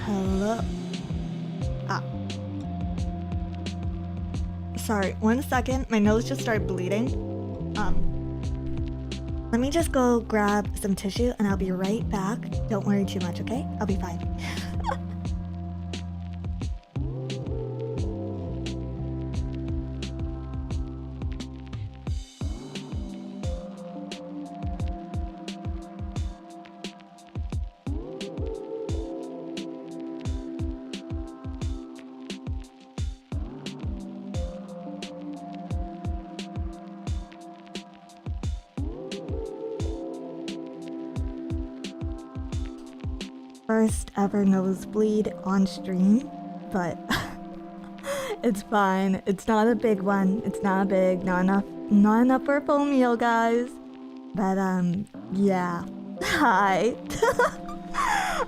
Hello. Ah. Sorry, 1 second. My nose just started bleeding. Let me just go grab some tissue and I'll be right back. Don't worry too much, okay? I'll be fine. First ever nosebleed on stream, but it's fine. It's not a big one. It's not big. Not enough for a full meal, guys. But yeah. Hi.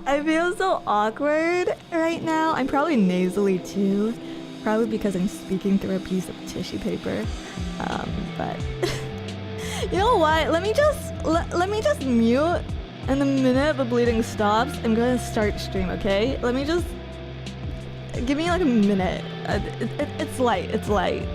I feel so awkward right now. I'm probably nasally too. Probably because I'm speaking through a piece of tissue paper. But you know what? Let me just mute. And the minute the bleeding stops, I'm gonna start stream, okay? Let me just... Give me like a minute. It's light, it's light.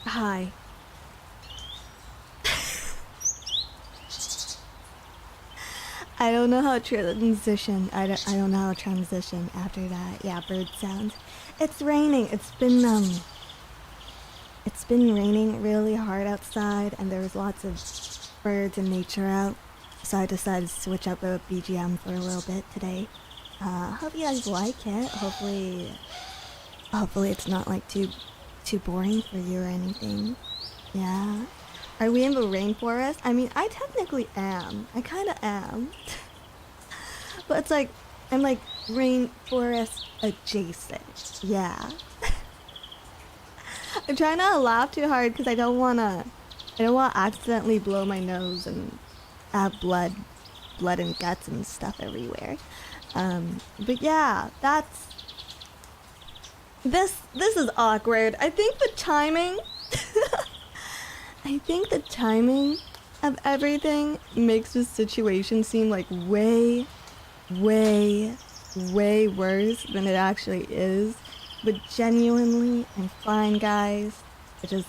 Hi. I don't know how to transition. I don't know how to transition after that. Yeah, bird sounds. It's raining. It's been raining really hard outside and there was lots of birds and nature out. So I decided to switch up the BGM for a little bit today. Hope you guys like it. Hopefully it's not like too boring for you or anything. Yeah. Are we in the rainforest? I mean, I technically am. I kinda am. But it's like, I'm like rainforest adjacent. Yeah. I'm trying not to laugh too hard because I don't wanna accidentally blow my nose and have blood and guts and stuff everywhere. But yeah, this is awkward. I think the timing of everything makes this situation seem like way worse than it actually is. But genuinely, I'm fine, guys. It's just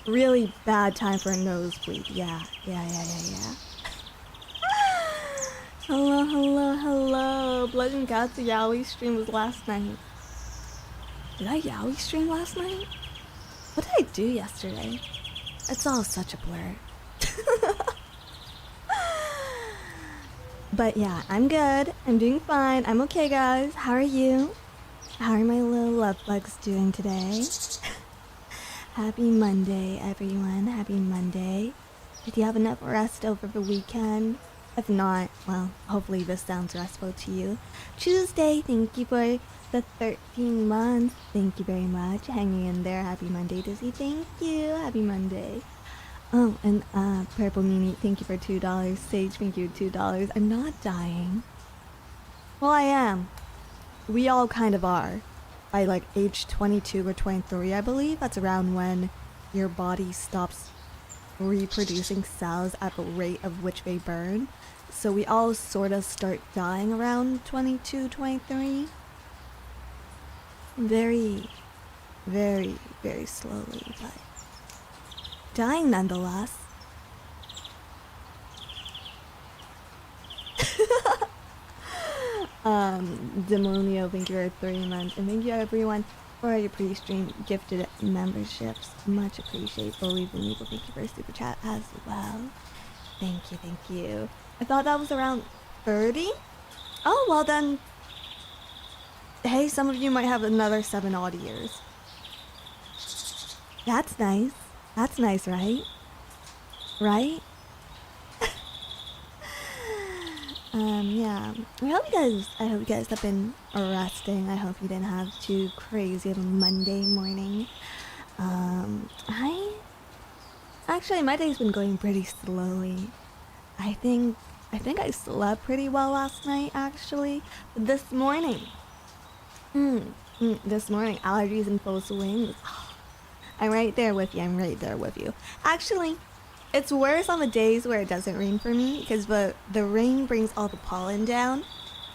really bad time for a nosebleed. Yeah. Hello. Blood and Guts Yaoi stream was last night. Did I Yaoi stream last night? What did I do yesterday? It's all such a blur. But yeah, I'm good. I'm doing fine. I'm okay, guys. How are you? How are my little love bugs doing today? Happy Monday, everyone. Happy Monday. Did you have enough rest over the weekend? If not, well, hopefully this sounds restful to you. Tuesday, thank you for the 13 months. Thank you very much. Hanging in there. Happy Monday, Dizzy. Thank you. Happy Monday. Oh, and Purple Meanie, thank you for $2. Sage, thank you $2. I'm not dying. Well, I am. We all kind of are. By like age 22 or 23, I believe. That's around when your body stops reproducing cells at the rate of which they burn. So we all sort of start dying around 22, 23. Very, very, very slowly, but dying nonetheless. Demonio, thank you for 3 months, and thank you everyone for your pre-stream gifted memberships. Much appreciated. Believe in people, thank you for super chat as well. Thank you. I thought that was around 30. Oh, well then. Hey, some of you might have another 7 odd years. That's nice. That's nice, right? Right? Yeah. I hope you guys have been resting. I hope you didn't have too crazy of a Monday morning. Actually, my day's been going pretty slowly. I think I slept pretty well last night, actually. But this morning, allergies in full swing. I'm right there with you. Actually, it's worse on the days where it doesn't rain for me, because the rain brings all the pollen down.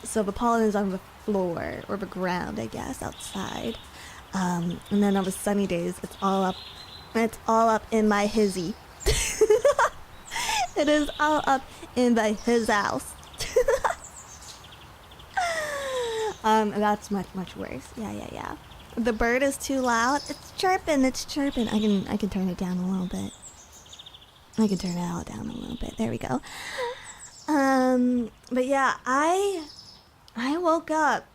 So the pollen is on the floor, or the ground, I guess, outside. And then on the sunny days, it's all up in my hizzy. It is all up in his house. That's much worse. Yeah. The bird is too loud. It's chirping. I can turn it down a little bit. I can turn it all down a little bit. There we go. But yeah, I woke up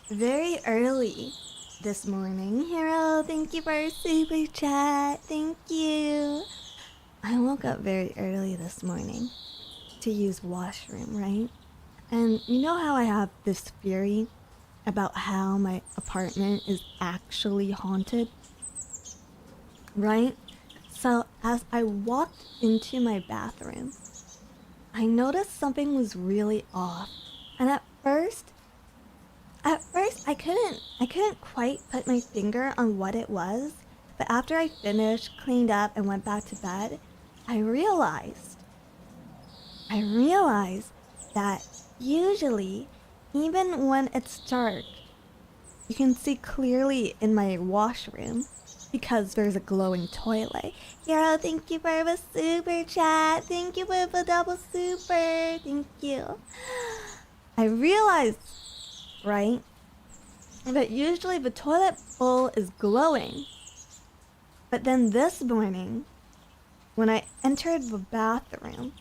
very early this morning. Hero, thank you for a super chat. Thank you. I woke up very early this morning to use washroom, right? And you know how I have this theory about how my apartment is actually haunted? Right? So as I walked into my bathroom, I noticed something was really off. And at first I couldn't quite put my finger on what it was. But after I finished, cleaned up, and went back to bed, I realized that usually, even when it's dark, you can see clearly in my washroom because there's a glowing toilet. Hero, thank you for the super chat. Thank you for the double super. Thank you. I realized, right, that usually the toilet bowl is glowing. But then this morning, when I entered the bathroom,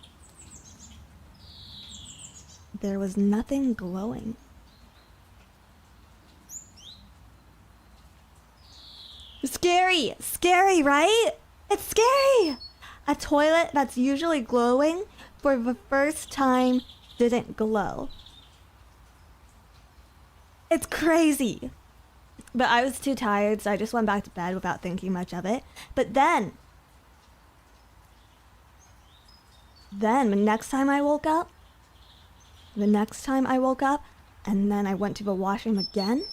there was nothing glowing. Scary, right? It's scary. A toilet that's usually glowing for the first time didn't glow. It's crazy. But I was too tired, so I just went back to bed without thinking much of it. But then the next time I woke up, and then I went to the washroom again,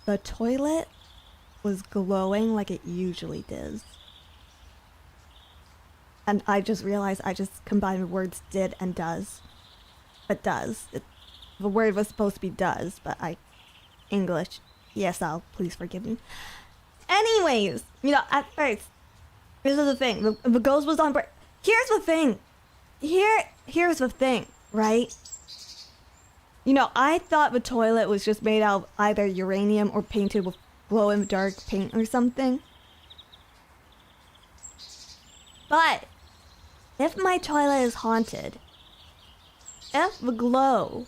the toilet was glowing like it usually does. And I just realized I just combined the words did and does. but does. The word was supposed to be does, but English, ESL, please forgive me. Anyways, you know, at first, this is the thing. The ghost was on break. Here's the thing. Here's the thing, right? You know, I thought the toilet was just made out of either uranium or painted with glow-in-the-dark paint or something. But if my toilet is haunted, if the glow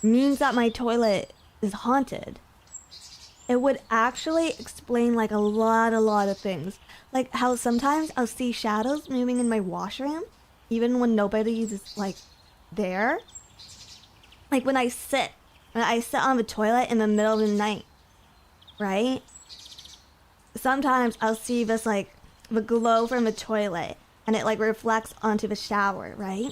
means that my toilet is haunted, it would actually explain like a lot of things. Like how sometimes I'll see shadows moving in my washroom, even when nobody's like there. Like when I sit on the toilet in the middle of the night, right? Sometimes I'll see this like the glow from the toilet and it like reflects onto the shower, right?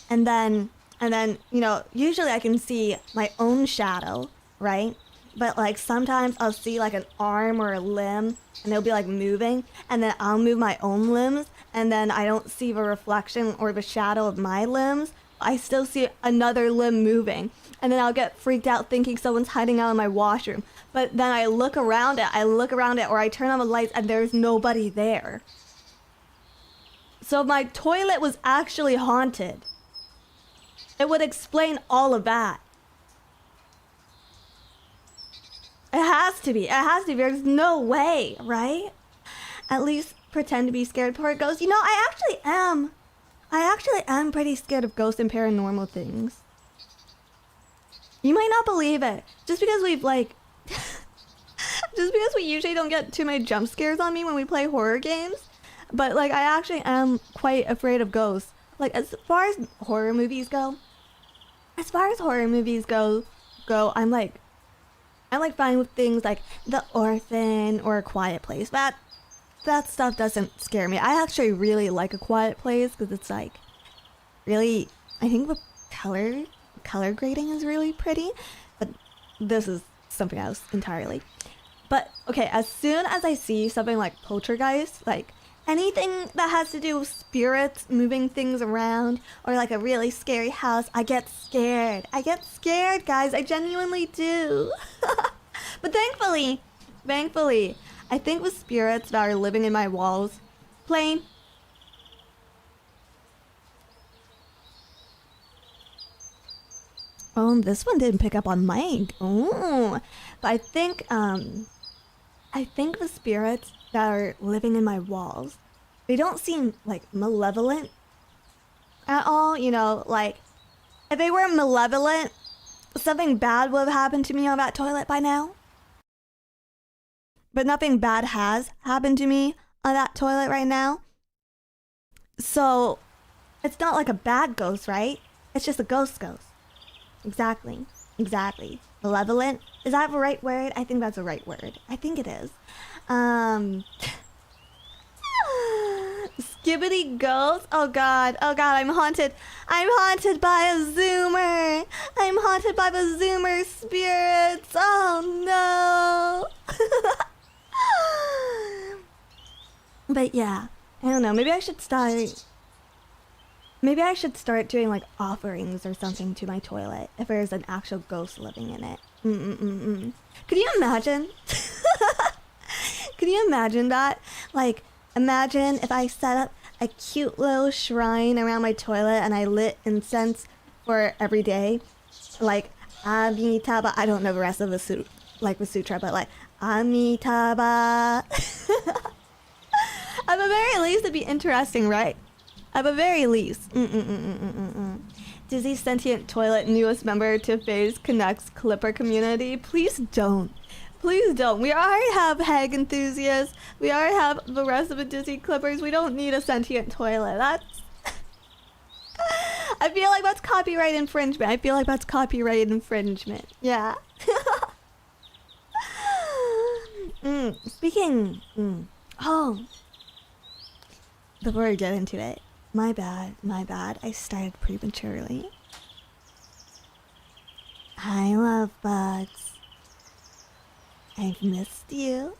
And then, you know, usually I can see my own shadow, right? But like sometimes I'll see like an arm or a limb and they'll be like moving and then I'll move my own limbs and then I don't see the reflection or the shadow of my limbs. I still see another limb moving and then I'll get freaked out thinking someone's hiding out in my washroom. But then I look around it or I turn on the lights and there's nobody there. So my toilet was actually haunted. It would explain all of that. It has to be. There's no way, right? At least pretend to be scared before it goes. You know, I actually am pretty scared of ghosts and paranormal things. You might not believe it. Just because we've like... just because we usually don't get too many jump scares on me when we play horror games. But like, I actually am quite afraid of ghosts. Like, as far as horror movies go, I'm like fine with things like The Orphan or A Quiet Place. That stuff doesn't scare me. I actually really like A Quiet Place because it's like really, I think the color grading is really pretty, but this is something else entirely. But okay, as soon as I see something like poltergeist, like anything that has to do with spirits moving things around or like a really scary house, I get scared. Guys. I genuinely do. But thankfully, I think the spirits that are living in my walls, plain. Oh, this one didn't pick up on mic. Oh, but I think the spirits that are living in my walls, they don't seem like malevolent at all. You know, like if they were malevolent, something bad would have happened to me on that toilet by now. But nothing bad has happened to me on that toilet right now. So it's not like a bad ghost, right? It's just a ghost. Exactly. Malevolent? Is that the right word? I think that's the right word. I think it is. Skibbity ghost? Oh god, I'm haunted by a zoomer. I'm haunted by the zoomer spirits. Oh no. But yeah, I don't know, maybe I should start doing like offerings or something to my toilet if there's an actual ghost living in it. Could you imagine? Could you imagine that? Like, imagine if I set up a cute little shrine around my toilet and I lit incense for every day. Like, Amitabha. I don't know the rest of the sutra, but like, Amitabha. At the very least, it'd be interesting, right? At the very least. Dizzy Sentient Toilet newest member to FaZe Connect's Clipper community. Please don't. We already have Hag enthusiasts. We already have the rest of the Dizzy Clippers. We don't need a sentient toilet. That's... I feel like that's copyright infringement. Yeah. Speaking... Oh. Before I get into it. My bad. I started prematurely. Hi, love bugs. I've missed you.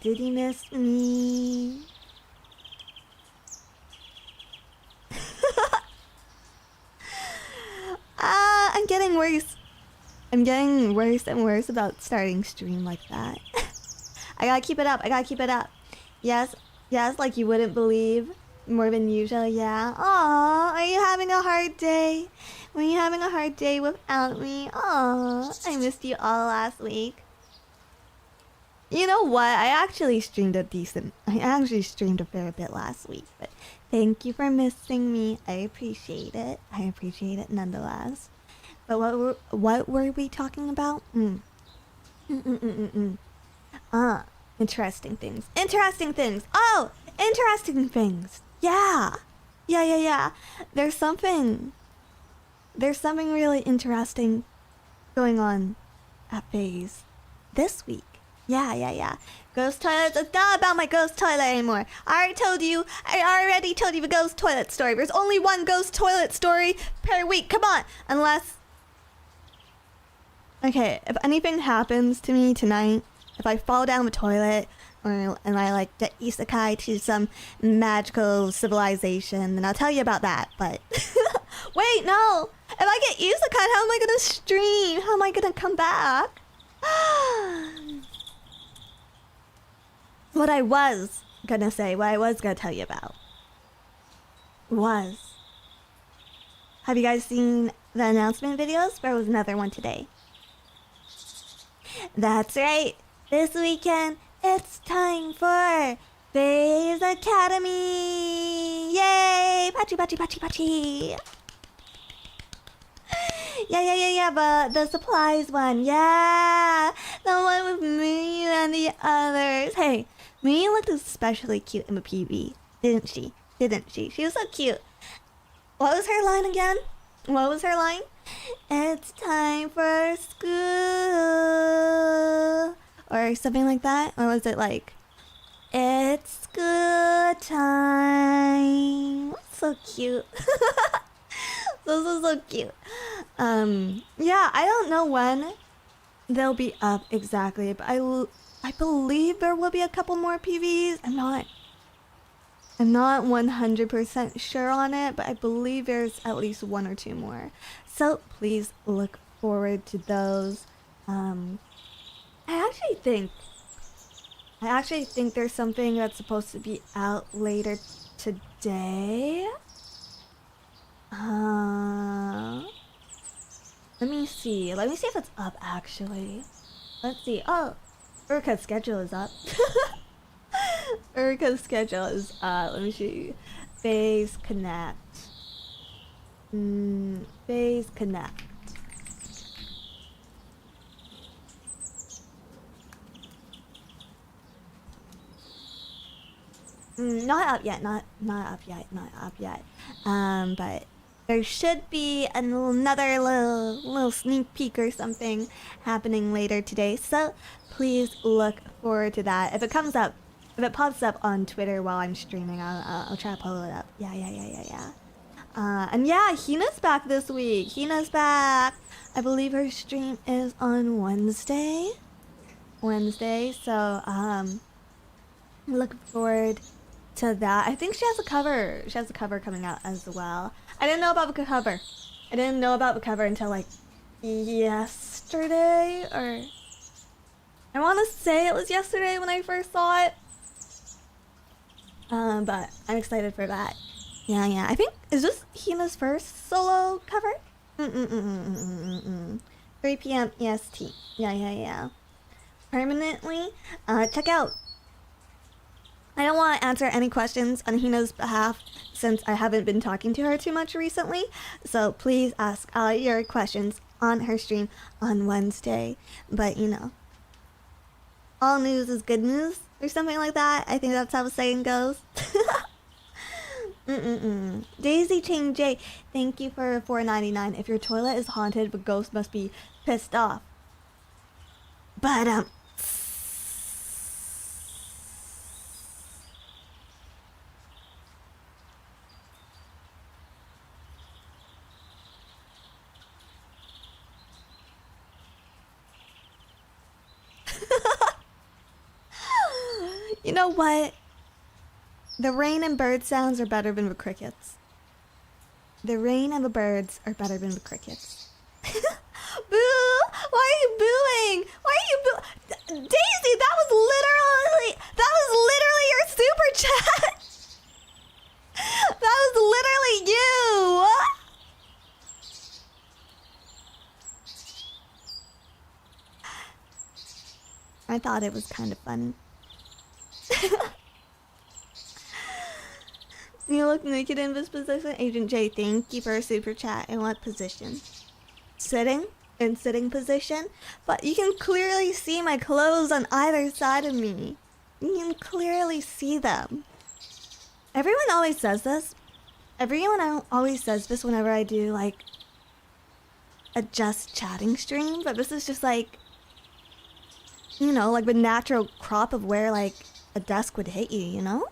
Did you miss me? worse. I'm getting worse and worse about starting stream like that. I gotta keep it up. I gotta keep it up. Yes, yes, like you wouldn't believe. More than usual, yeah. Aw, are you having a hard day? Were you having a hard day without me? Aw, I missed you all last week. You know what? I actually streamed a fair bit last week, but thank you for missing me. I appreciate it. I appreciate it nonetheless. But what were we talking about? Interesting things. Interesting things. Oh, interesting things. Yeah. Yeah. There's something really interesting going on at FaZe this week. Yeah. Ghost toilets. It's not about my ghost toilet anymore. I already told you the ghost toilet story. There's only one ghost toilet story per week. Come on. Unless... Okay, if anything happens to me tonight, if I fall down the toilet, and I like get isekai to some magical civilization, then I'll tell you about that, but... Wait, no! If I get isekai, how am I gonna stream? How am I gonna come back? What I was gonna tell you about was... Have you guys seen the announcement videos? There was another one today. That's right. This weekend, it's time for FaZe Academy! Yay! Pachi! Yeah, the supplies one. Yeah! The one with me and the others. Hey, me looked especially cute in the PV. Didn't she? She was so cute. What was her line again? It's time for school. Or something like that? Or was it like, it's school time? So cute. So cute. Yeah, I don't know when they'll be up exactly, but I believe there will be a couple more PVs. I'm not 100% sure on it, but I believe there's at least one or two more. So please look forward to those. I actually think there's something that's supposed to be out later today. Let me see if it's up actually. Let's see. Oh, Urka's schedule is up. Urka's schedule is let me show you. FaZe Connect. FaZe Connect. Not up yet. But there should be another little sneak peek or something happening later today. So please look forward to that. If it pops up on Twitter while I'm streaming, I'll try to pull it up. Yeah. And yeah, Hina's back this week. Hina's back. I believe her stream is on Wednesday. So look forward to that. I think she has a cover. She has a cover coming out as well. I didn't know about the cover. Until like yesterday, or I want to say it was yesterday when I first saw it. But I'm excited for that. Yeah. I think, is this Hina's first solo cover? 3 p.m. EST. Yeah. Permanently. Check out. I don't want to answer any questions on Hina's behalf since I haven't been talking to her too much recently. So please ask all your questions on her stream on Wednesday. But you know, all news is good news or something like that. I think that's how the saying goes. Daisy Chain J, thank you for $4.99. If your toilet is haunted, the ghost must be pissed off. But you know what? The rain and bird sounds are better than the crickets. The rain and the birds are better than the crickets. doing? Why are you... Daisy, that was literally your super chat. That was literally you. I thought it was kind of funny. You look naked in this position. Agent J, thank you for a super chat. In what position? Sitting? In sitting position? But you can clearly see my clothes on either side of me. You can clearly see them. Everyone always says this. Everyone always says this whenever I do, like, a just chatting stream. But this is just, like, you know, like the natural crop of where, like, a desk would hit you, you know?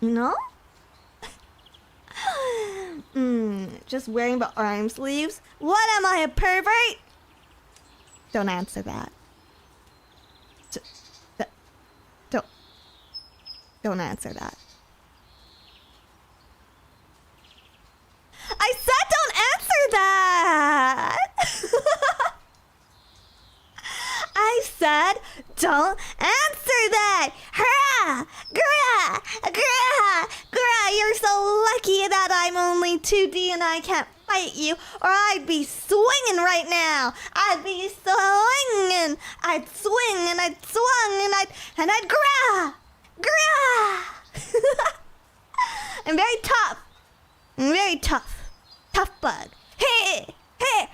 You know? Just wearing the arm sleeves? What am I, a pervert? Don't answer that. Don't answer that. I said don't answer that! I said don't answer that! Hurrah! Grah! Grah! Grah! You're so lucky that I'm only 2D and I can't fight you, or I'd be swinging right now! I'd be swinging! I'd swing and I'd swung and I'd grah! Grah! I'm very tough. I'm very tough. Tough bug. Hey! Hey!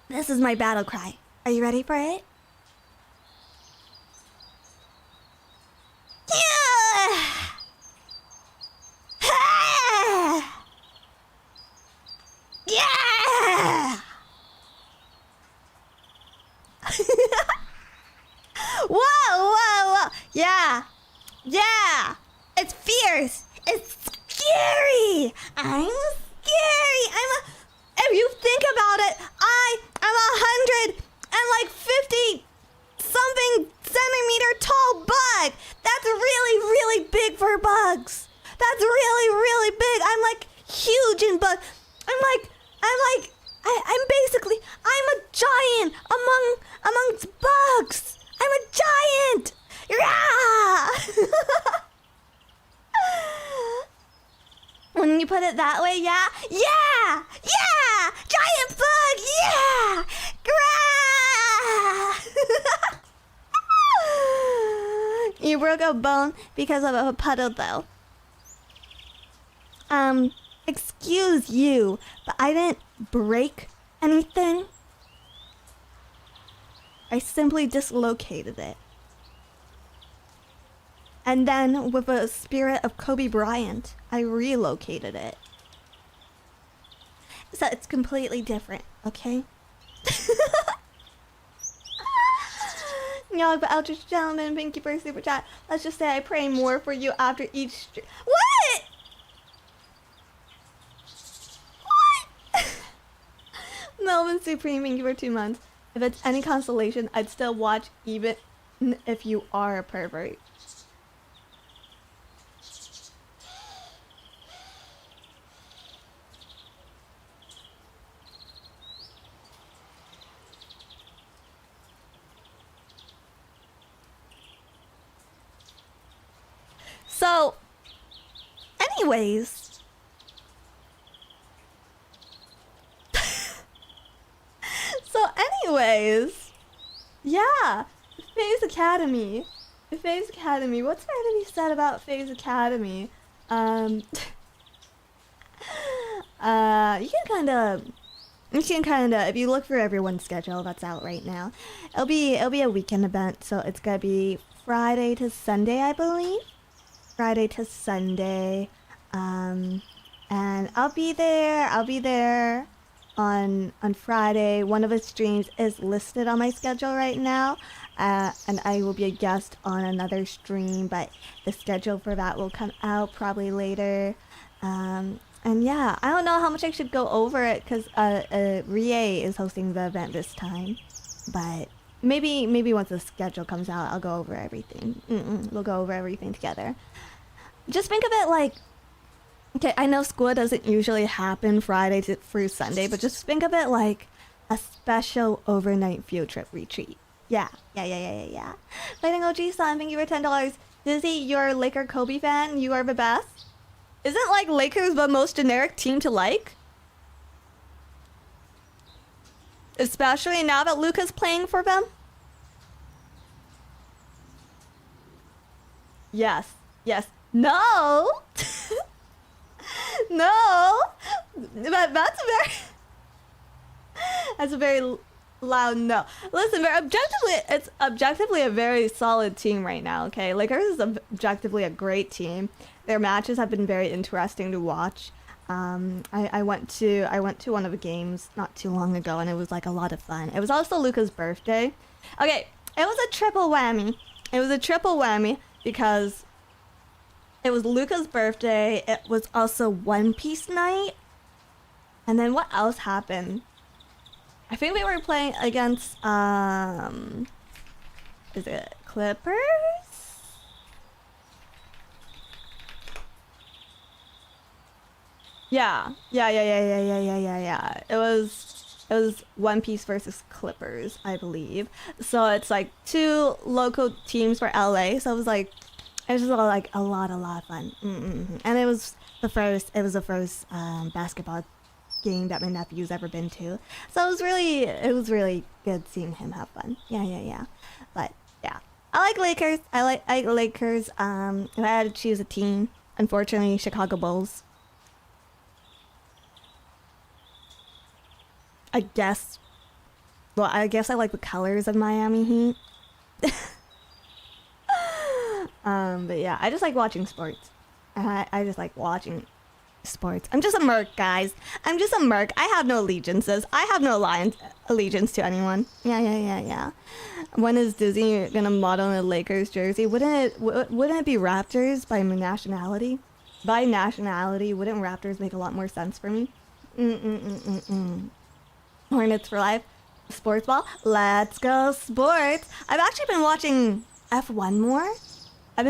This is my battle cry. Are you ready for it? Yeah! Yeah! Whoa, whoa, whoa! Yeah! Yeah! It's fierce! It's scary! I'm scary! If you think about it, I'm 150 something centimeter tall bug! That's really, really big for bugs! That's really, really big! I'm like huge in bug. I'm a giant amongst bugs! I'm a giant! Rah! When you put it that way, yeah? Yeah! Yeah! Giant bug! Yeah! Grah! You broke a bone because of a puddle, though. Excuse you, but I didn't break anything. I simply dislocated it. And then, with the spirit of Kobe Bryant, I relocated it. So it's completely different, okay? Yo, but Eldritch Gentleman, thank you for a super chat. Let's just say I pray more for you after each stream. What? What? Melvin Supreme, thank you for 2 months. If it's any consolation, I'd still watch even if you are a pervert. So, anyways, yeah, FaZe Academy. FaZe Academy. What's there to be said about FaZe Academy? You can kind of, if you look for everyone's schedule that's out right now, it'll be a weekend event, so it's gonna be Friday to Sunday, I believe. Friday to Sunday, and I'll be there on Friday. One of the streams is listed on my schedule right now, and I will be a guest on another stream, but the schedule for that will come out probably later. And yeah, I don't know how much I should go over it, because Rie is hosting the event this time, but maybe once the schedule comes out, I'll go over everything. We'll go over everything together. Just think of it like, okay, I know school doesn't usually happen Friday through Sunday, but just think of it like a special overnight field trip retreat. Yeah. Fighting OG Sun, thank you for $10. Dizzy, you're a Laker Kobe fan. You are the best. Isn't like Lakers the most generic team to like? Especially now that Luka's playing for them? Yes. No! No! That's a very loud no. Listen, it's objectively a very solid team right now, okay? Lakers is objectively a great team. Their matches have been very interesting to watch. I went to one of the games not too long ago, and it was like a lot of fun. It was also Luka's birthday. Okay, it was a triple whammy. Because it was Luka's birthday. It was also One Piece night. And then what else happened? I think we were playing against is it Clippers? Yeah. It was One Piece versus Clippers, I believe. So it's like two local teams for LA. So it was just like a lot of fun. And it was the first basketball game that my nephew's ever been to. So it was really good seeing him have fun. Yeah. But yeah, I like Lakers. I like Lakers. If I had to choose a team, unfortunately, Chicago Bulls. I guess I like the colors of Miami Heat. But yeah, I just like watching sports. I just like watching sports. I'm just a merc, guys. I'm just a merc. I have no allegiances. I have no allegiance to anyone. Yeah. When is Disney gonna model a Lakers jersey? Wouldn't it be Raptors by nationality? By nationality, wouldn't Raptors make a lot more sense for me? Hornets for life. Sports ball. Let's go sports. I've actually been watching F1 more. I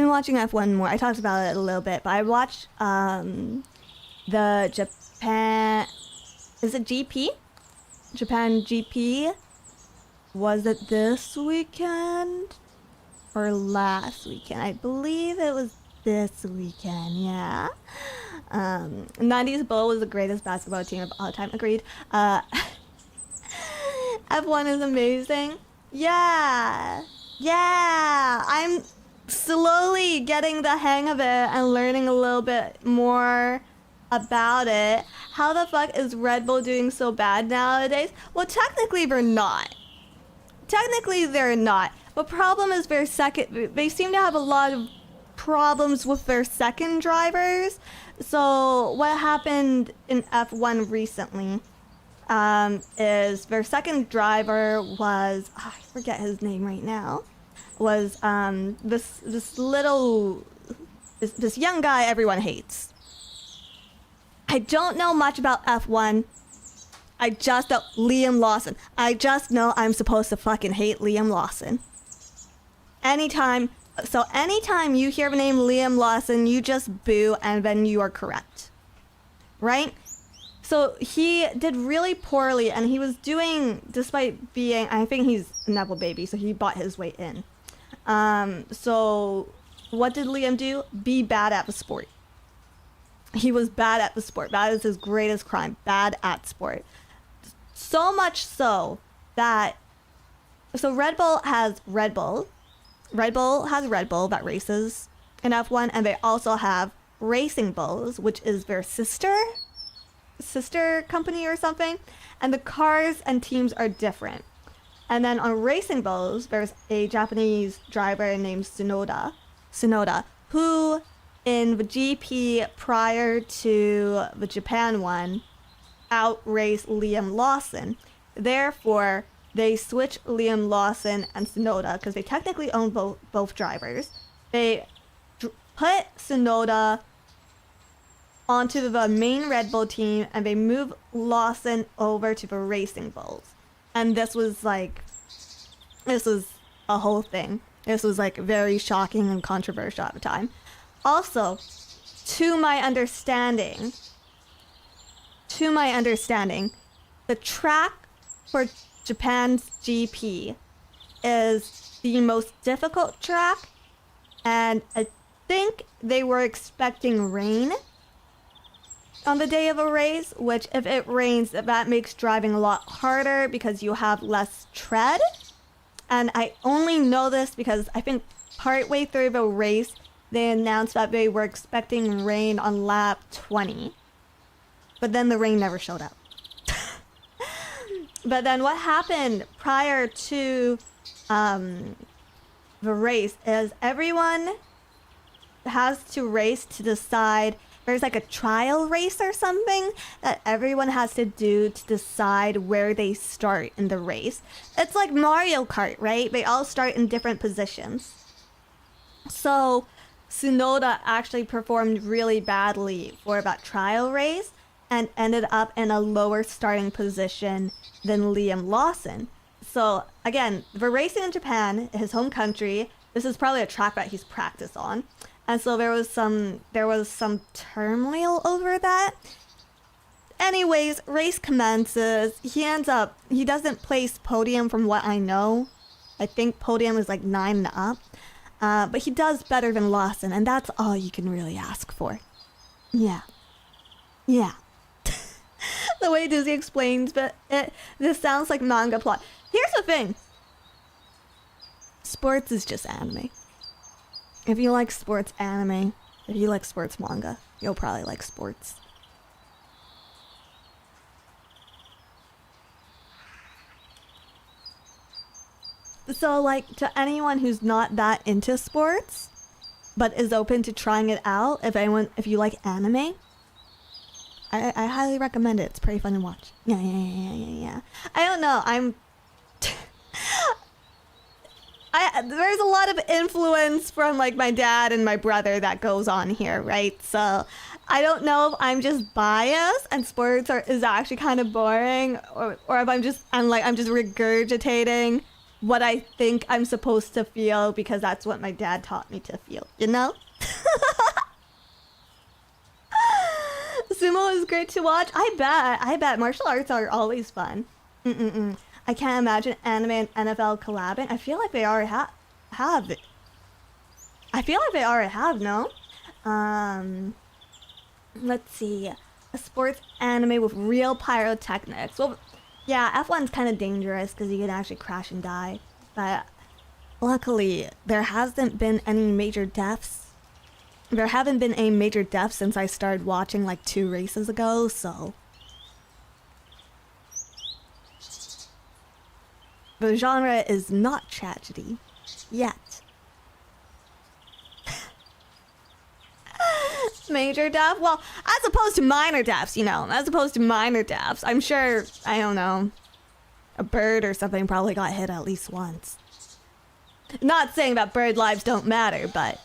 talked about it a little bit, but I watched the Japan... Is it GP? Japan GP? Was it this weekend? Or last weekend? I believe it was this weekend, yeah. 90s Bull was the greatest basketball team of all time. Agreed. F1 is amazing. Yeah. I'm slowly getting the hang of it and learning a little bit more about it. How the fuck is Red Bull doing so bad nowadays? Well, technically they're not. The problem is they seem to have a lot of problems with their second drivers. So what happened in F1 recently is their second driver was, I forget his name right now, was this young guy everyone hates. I don't know much about F1. I just know Liam Lawson. I just know I'm supposed to fucking hate Liam Lawson. Anytime you hear the name Liam Lawson, you just boo, and then you are correct. Right? So he did really poorly, and he was doing, despite being, I think he's a Neville baby, so he bought his way in. So what did Liam do? Be bad at the sport. He was bad at the sport. That is his greatest crime. Bad at sport. So much so that, so Red Bull has Red Bull. Red Bull has Red Bull that races in F1, and they also have Racing Bulls, which is their sister company or something, and the cars and teams are different. And then on Racing Bulls, there's a Japanese driver named Tsunoda, who in the GP prior to the Japan one outraced Liam Lawson. Therefore, they switched Liam Lawson and Tsunoda, because they technically own both drivers. They put Tsunoda onto the main Red Bull team, and they moved Lawson over to the Racing Bulls. And this was a whole thing. This was like very shocking and controversial at the time. Also, to my understanding, the track for Japan's GP is the most difficult track, and I think they were expecting rain on the day of a race, which if it rains, that makes driving a lot harder because you have less tread. And I only know this because I think partway through the race, they announced that they were expecting rain on lap 20. But then the rain never showed up. But then what happened prior to the race is everyone has to race to decide. There's like a trial race or something that everyone has to do to decide where they start in the race. It's like Mario Kart, right? They all start in different positions. So Tsunoda actually performed really badly for that trial race and ended up in a lower starting position than Liam Lawson. So again, we're racing in Japan, his home country. This is probably a track that he's practiced on. And so there was some turmoil over that. Anyways, race commences. He doesn't place podium from what I know. I think podium is like 9 and up. But he does better than Lawson, and that's all you can really ask for. Yeah. The way Dizzy explains, but this sounds like manga plot. Here's the thing. Sports is just anime. If you like sports anime, if you like sports manga, you'll probably like sports. So, like, to anyone who's not that into sports, but is open to trying it out, if you like anime, I highly recommend it. It's pretty fun to watch. Yeah. I don't know. There's a lot of influence from like my dad and my brother that goes on here, right? So I don't know if I'm just biased and sports is actually kind of boring, or if I'm just regurgitating what I think I'm supposed to feel because that's what my dad taught me to feel, you know? Sumo is great to watch. I bet martial arts are always fun. I can't imagine anime and NFL collabing. I feel like they already have it. I feel like they already have, no? Let's see. A sports anime with real pyrotechnics. Well, yeah, F1's kind of dangerous because you can actually crash and die. But luckily, there hasn't been any major deaths. There haven't been any major deaths since I started watching like 2 races ago, so... The genre is not tragedy. Yet. Major death? Well, as opposed to minor deaths, you know. As opposed to minor deaths. I'm sure, I don't know, a bird or something probably got hit at least once. Not saying that bird lives don't matter, but...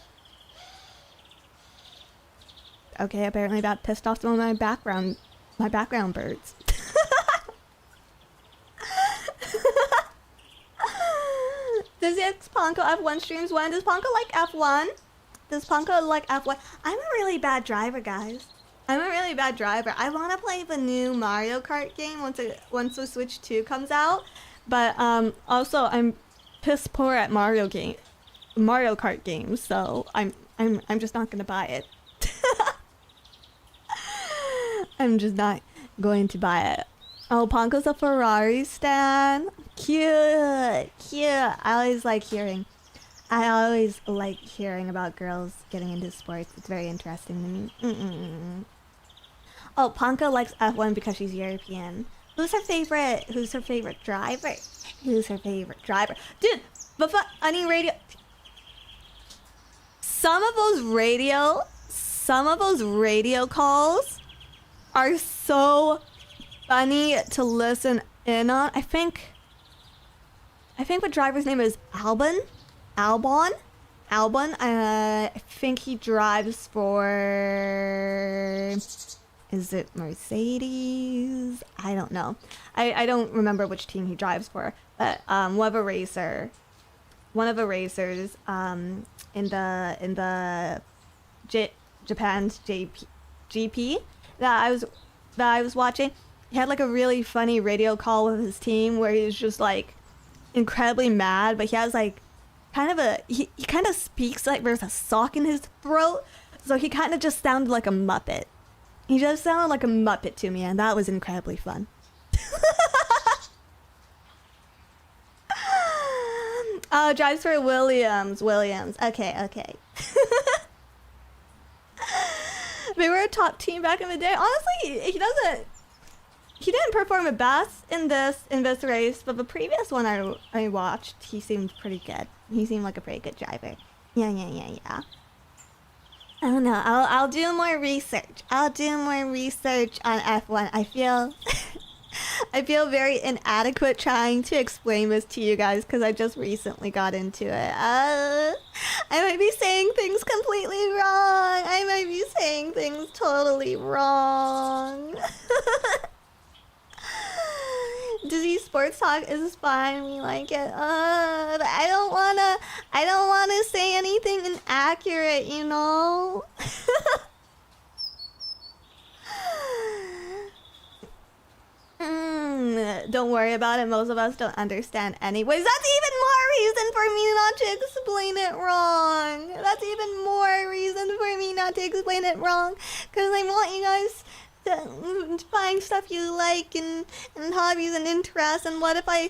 Okay, apparently that pissed off some of my background birds. Does Ponko F1 streams when? Does Ponko like F1? Does Ponko like F1? I'm a really bad driver, guys. I'm a really bad driver. I want to play the new Mario Kart game once the Switch 2 comes out. But also I'm piss poor at Mario Kart games, so I'm just not gonna buy it. I'm just not going to buy it. Oh, Ponko's a Ferrari stan. Cute. I always like hearing about girls getting into sports. It's very interesting to me. Oh, Ponko likes F1 because she's European. Who's her favorite driver? Dude, but any radio... Some of those radio calls are so funny to listen in on. I think the driver's name is Albon. I think he drives for... Is it Mercedes? I don't know. I don't remember which team he drives for. But one of the racers in the Japan's GP that I was watching, he had like a really funny radio call with his team where he was just like, incredibly mad, but he has like kind of a he kind of speaks like there's a sock in his throat, so he kind of just sounded like a Muppet. He just sounded like a Muppet to me, and that was incredibly fun. Oh, drives for Williams. Okay. They were a top team back in the day. Honestly, he didn't perform the best in this race, but the previous one I watched, he seemed pretty good. He seemed like a pretty good driver. Yeah. I don't know. I'll do more research. I'll do more research on F1. I feel very inadequate trying to explain this to you guys because I just recently got into it. I might be saying things completely wrong. I might be saying things totally wrong. Disney Sports Talk is fine. We like it. But I don't wanna say anything inaccurate, you know? Don't worry about it. Most of us don't understand anyways. That's even more reason for me not to explain it wrong. That's even more reason for me not to explain it wrong. Because I want you guys to find stuff you like and hobbies and interests. And what if I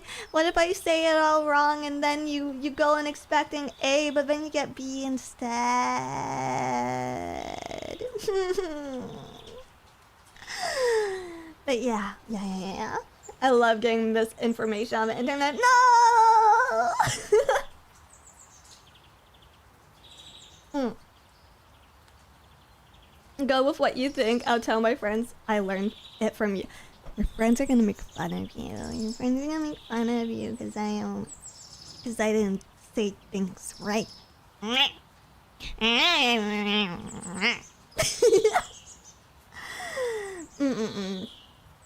say it all wrong and then you go in expecting A, but then you get B instead? But yeah. I love getting this information on the internet. No! Go with what you think. I'll tell my friends I learned it from you. Your friends are gonna make fun of you. Your friends are gonna make fun of you because I didn't say things right.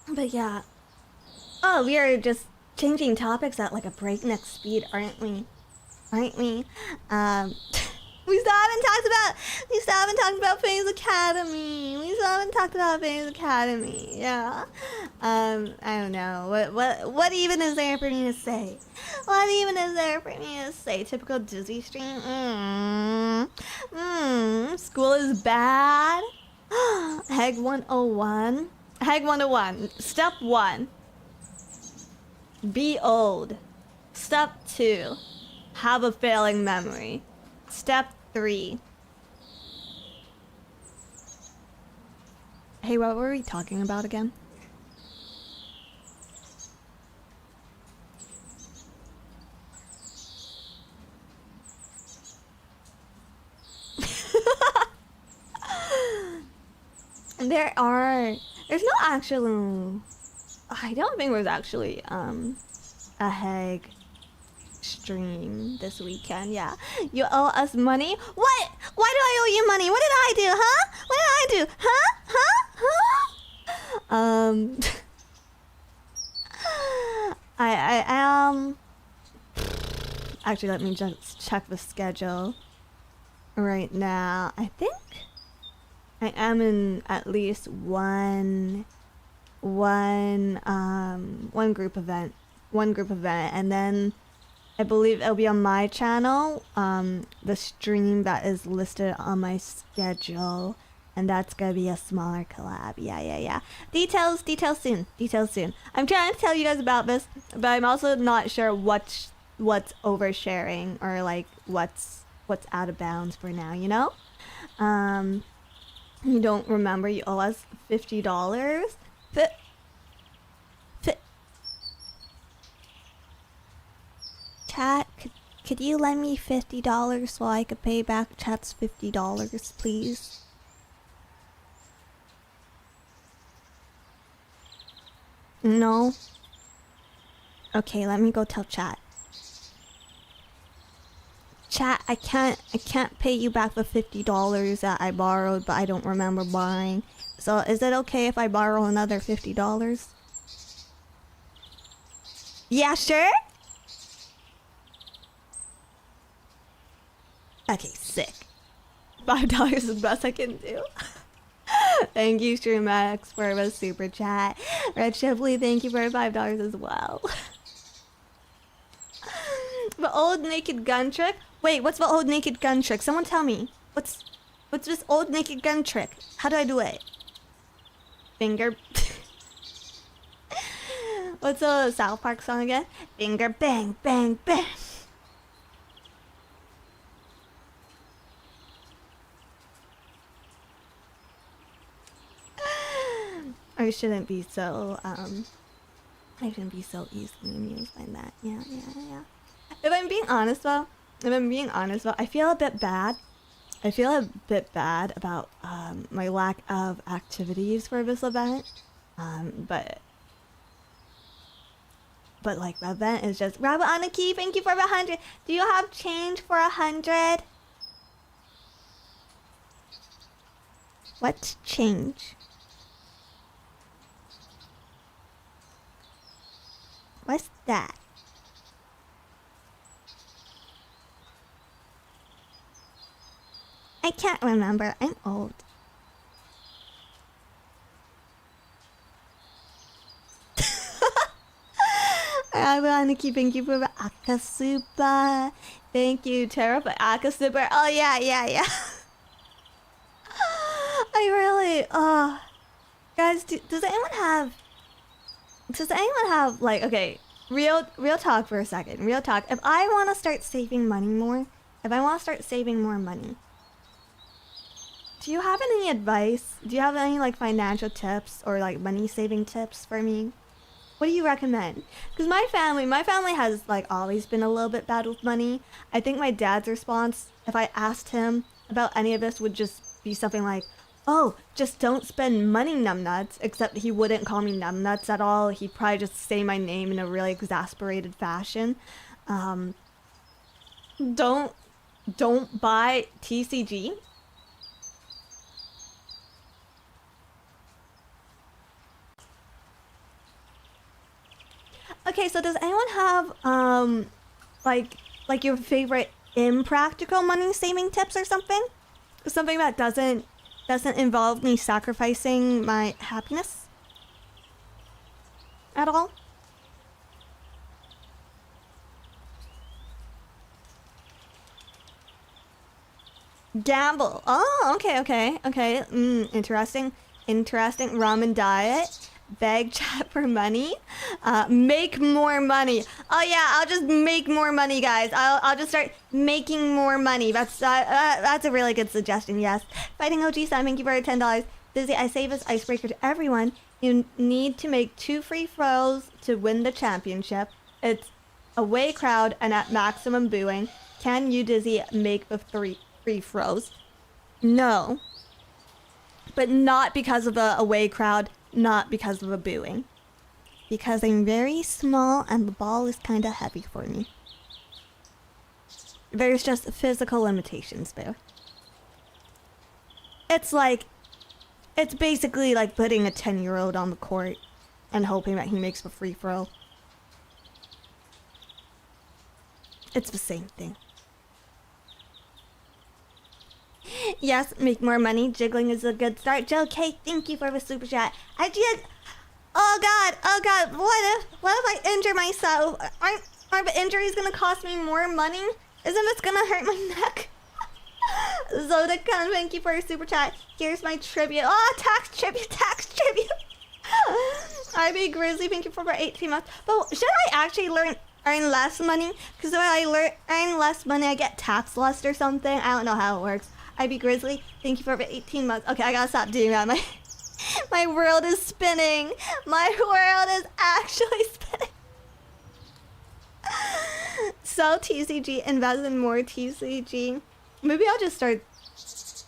But yeah. Oh, we are just changing topics at like a breakneck speed, aren't we? We still haven't talked about FaZe Academy. Yeah. I don't know. What even is there for me to say? Typical Dizzy stream. School is bad. Heg 101. Step 1. Be old. Step 2. Have a failing memory. Step 3. Hey, what were we talking about again? There's not actually, I don't think there's actually a Heg stream this weekend. Yeah, you owe us money. What? Why do I owe you money? What did I do? I am. Actually, let me just check the schedule right now. I think I am in at least one group event, and then I believe it'll be on my channel, the stream that is listed on my schedule, and that's gonna be a smaller collab. Yeah. Details soon. I'm trying to tell you guys about this, but I'm also not sure what's oversharing or like what's out of bounds for now, you know? You don't remember you owe us $50? Chat, could you lend me $50 so I could pay back chat's $50, please? No? Okay, let me go tell chat. Chat, I can't pay you back the $50 that I borrowed, but I don't remember borrowing. So is it okay if I borrow another $50? Yeah, sure? Okay, sick. $5 is the best I can do. Thank you, StreamX, for the super chat. Red Shipley, thank you for $5 as well. the old naked gun trick? Wait, what's the old naked gun trick? Someone tell me. What's this old naked gun trick? How do I do it? Finger. What's a South Park song again? Finger bang bang bang. I shouldn't be so I shouldn't be so easily amused by that. Yeah. If I'm being honest though, I feel a bit bad. I feel a bit bad about my lack of activities for this event. But like the event is just Rabbit on a key, thank you for 100. Do you have change for 100? What's change? What's that? I can't remember. I'm old. I want to keep thank you for the Akasupa. Thank you, Tara, for Akasupa. Oh yeah. I really guys, does anyone have like, okay, real talk for a second. Real talk. If I want to start saving money more, saving more money, do you have any advice? Do you have any like financial tips or like money saving tips for me? What do you recommend? Because my family has like always been a little bit bad with money. I think my dad's response, if I asked him about any of this, would just be something like, oh, just don't spend money, numbnuts. Except he wouldn't call me numbnuts at all. He'd probably just say my name in a really exasperated fashion. Don't buy TCG. Okay, so does anyone have like your favorite impractical money saving tips or something? Something that doesn't involve me sacrificing my happiness at all? Gamble. Oh, okay. Interesting. Ramen diet. Beg chat for money. Make more money. Oh yeah, I'll just make more money, guys. I'll just start making more money. That's a really good suggestion. Yes. Fighting OG Sam, thank you for $10. Dizzy, I say this icebreaker to everyone. You need to make 2 free throws to win the championship. It's away crowd and at maximum booing. Can you, Dizzy, make the 3 free throws? No. But not because of the away crowd. Not because of the booing. Because I'm very small and the ball is kind of heavy for me. There's just physical limitations there. It's basically like putting a 10-year-old on the court and hoping that he makes the free throw. It's the same thing. Yes, make more money. Jiggling is a good start. Joe K, thank you for the super chat. Oh god. What if I injure myself? Aren't the injuries gonna cost me more money? Isn't this gonna hurt my neck? Zodacon, thank you for your super chat. Here's my tribute. Oh, tax tribute. IB Grizzly, thank you for 18 months. But should I actually earn less money? Because if I earn less money, I get tax less or something. I don't know how it works. IB Grizzly, thank you for 18 months. Okay, I gotta stop doing that. My world is spinning. My world is actually spinning. Sell TCG, invest in more TCG. Maybe I'll just start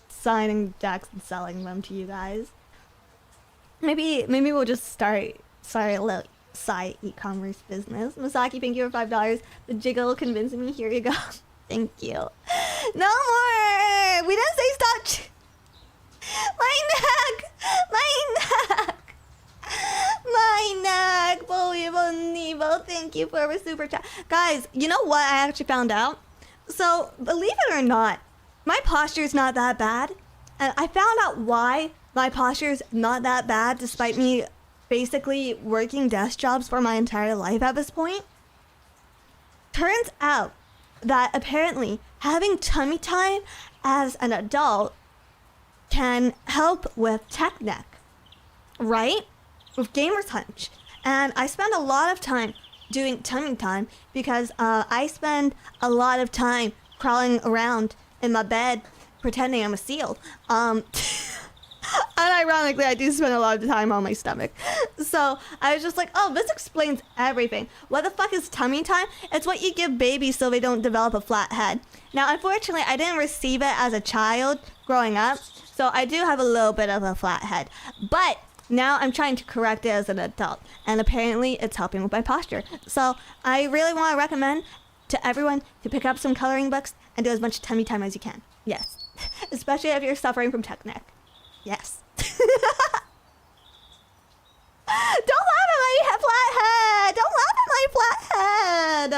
signing decks and selling them to you guys. Maybe we'll just start a little side e-commerce business. Masaki, thank you for $5. The jiggle convincing me. Here you go. Thank you. No more! We didn't say stop! My neck! Nebo, thank you for a super chat. Guys, you know what I actually found out? So, believe it or not, my posture is not that bad. And I found out why my posture is not that bad despite me basically working desk jobs for my entire life at this point. Turns out that apparently having tummy time as an adult can help with tech neck, right? With gamer's hunch. And I spend a lot of time doing tummy time because I spend a lot of time crawling around in my bed pretending I'm a seal. Unironically, I do spend a lot of time on my stomach. So I was just like, oh, this explains everything. What the fuck is tummy time? It's what you give babies so they don't develop a flat head. Now, unfortunately, I didn't receive it as a child growing up, so I do have a little bit of a flat head. But now I'm trying to correct it as an adult, and apparently it's helping with my posture. So I really want to recommend to everyone to pick up some coloring books and do as much tummy time as you can. Yes. Especially if you're suffering from tech neck. Yes. Don't laugh at my flat head! Don't laugh at my flat head!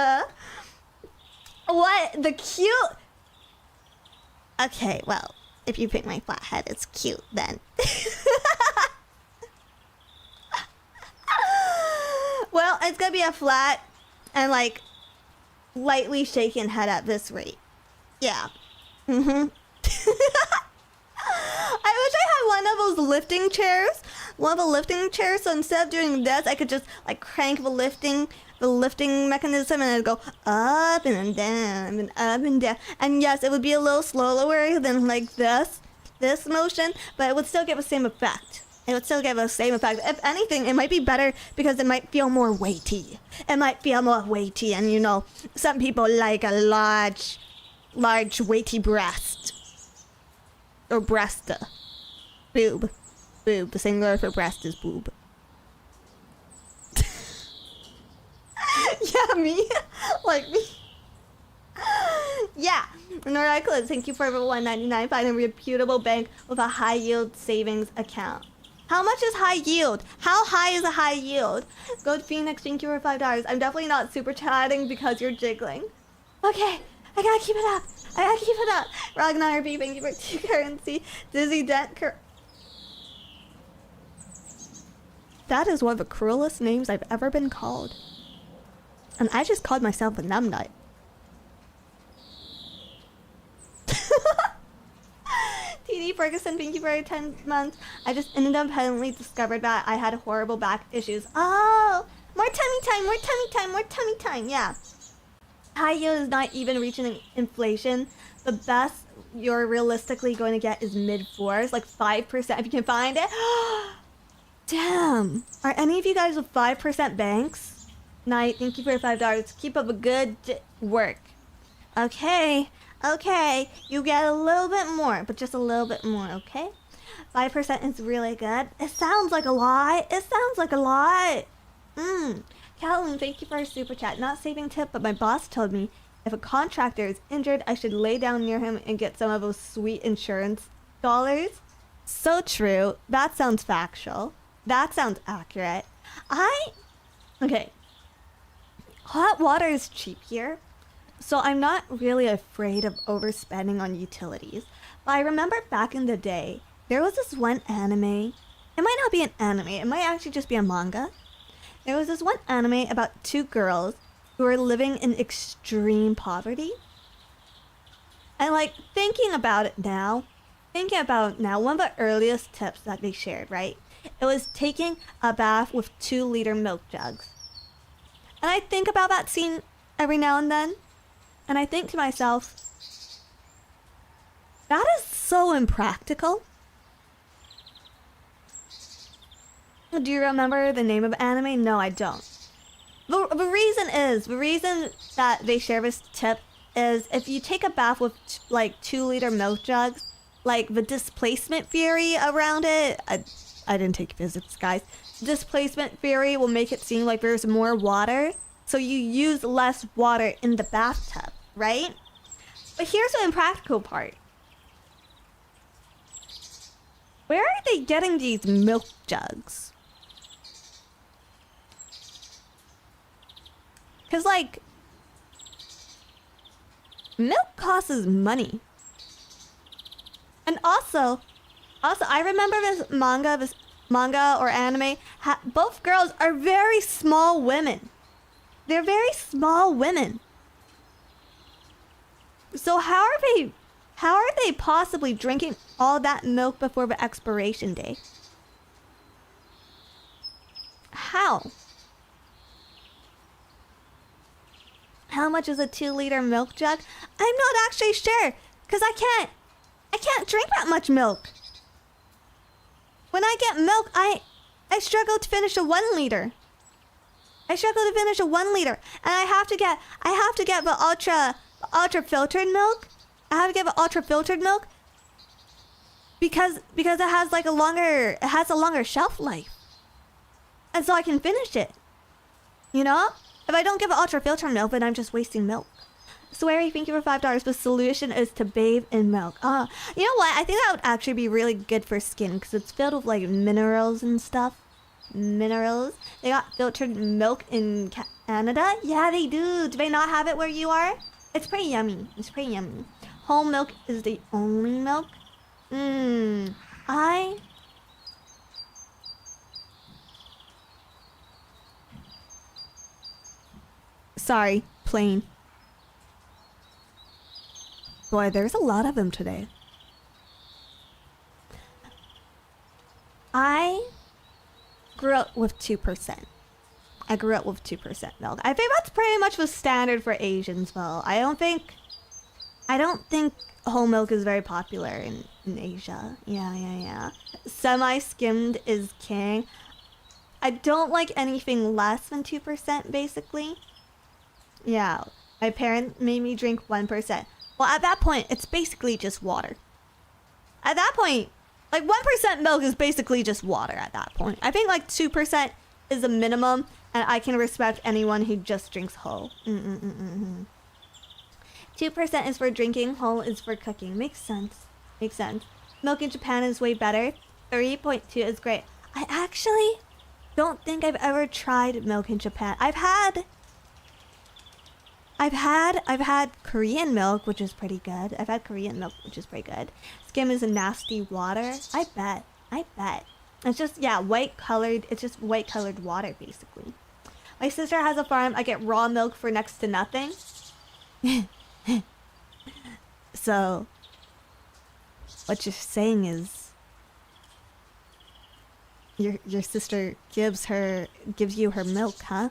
What? The cute... Okay, well, if you pick my flat head, it's cute then. Well, it's gonna be a flat and like lightly shaken head at this rate. Yeah. Mm-hmm. I wish I had one of those lifting chairs. One of the lifting chairs, so instead of doing this, I could just like crank the lifting mechanism and it'd go up and then down and up and down. And yes, it would be a little slower than like this motion, but it would still give the same effect. It would still give the same effect. If anything, it might be better because it might feel more weighty. It might feel more weighty, and you know, some people like a large weighty breast. Or breast. Boob. Boob. The singular for breast is boob. Yeah, me. Like me. Yeah. Miraculous. Thank you for the $1.99. Find a reputable bank with a high yield savings account. How much is high yield? How high is a high yield? Go to Phoenix. Thank you for $5. I'm definitely not super chatting because you're jiggling. Okay. I gotta keep it up. I gotta keep it up. Ragnar B, thank you for 2 currency. Dizzy Dent That is one of the cruelest names I've ever been called. And I just called myself a numbnut. TD Ferguson, thank you for 10 months. I just independently discovered that I had horrible back issues. Oh, more tummy time, more tummy time, more tummy time, yeah. High yield is not even reaching inflation. The best you're realistically going to get is mid-4s, like 5% if you can find it. Damn. Are any of you guys with 5% banks? Night, thank you for $5. Keep up a good work. Okay. You get a little bit more, but just a little bit more, okay? 5% is really good. It sounds like a lot. Calvin, thank you for a super chat. Not saving tip, but my boss told me if a contractor is injured, I should lay down near him and get some of those sweet insurance dollars. So true. That sounds factual. That sounds accurate. Okay. Hot water is cheap here, so I'm not really afraid of overspending on utilities. But I remember back in the day, there was this one anime. It might not be an anime. It might actually just be a manga. There was this one anime about 2 girls who were living in extreme poverty. And like thinking about it now, one of the earliest tips that they shared, right? It was taking a bath with 2-liter milk jugs. And I think about that scene every now and then. And I think to myself, that is so impractical. Do you remember the name of the anime? No, I don't. The reason that they share this tip is if you take a bath with like 2-liter milk jugs, like the displacement theory around it, I didn't take physics, guys. Displacement theory will make it seem like there's more water, so you use less water in the bathtub, right? But here's the impractical part. Where are they getting these milk jugs? Because, like, milk costs money. And also, I remember this manga or anime, both girls are very small women. They're very small women. So how are they possibly drinking all that milk before the expiration date? How? How much is a 2-liter milk jug? I'm not actually sure, because I can't drink that much milk. When I get milk, I struggle to finish a 1 liter. I struggle to finish a 1 liter, and I have to get the ultra filtered milk. I have to get the ultra filtered milk because it has like a longer shelf life, and so I can finish it. You know, if I don't give the ultra filtered milk, then I'm just wasting milk. Sweary, thank you for $5. The solution is to bathe in milk. You know what? I think that would actually be really good for skin because it's filled with like minerals and stuff. Minerals. They got filtered milk in Canada. Yeah, they do. Do they not have it where you are? It's pretty yummy. It's pretty yummy. Whole milk is the only milk. Sorry, plain. Boy, there's a lot of them today. I grew up with 2%. I grew up with 2% milk. I think that's pretty much the standard for Asians, though. I don't think whole milk is very popular in Asia. Yeah. Semi-skimmed is king. I don't like anything less than 2%, basically. Yeah, my parents made me drink 1%. Well, at that point, it's basically just water. At that point, like 1% milk is basically just water at that point. I think like 2% is a minimum, and I can respect anyone who just drinks whole. 2% is for drinking, whole is for cooking. Makes sense. Makes sense. Milk in Japan is way better. 3.2 is great. I actually don't think I've ever tried milk in Japan. I've had Korean milk, which is pretty good. Skim is a nasty water. I bet. It's just, yeah, white colored. It's just white colored water, basically. My sister has a farm. I get raw milk for next to nothing. So, what you're saying is, your sister gives you her milk, huh?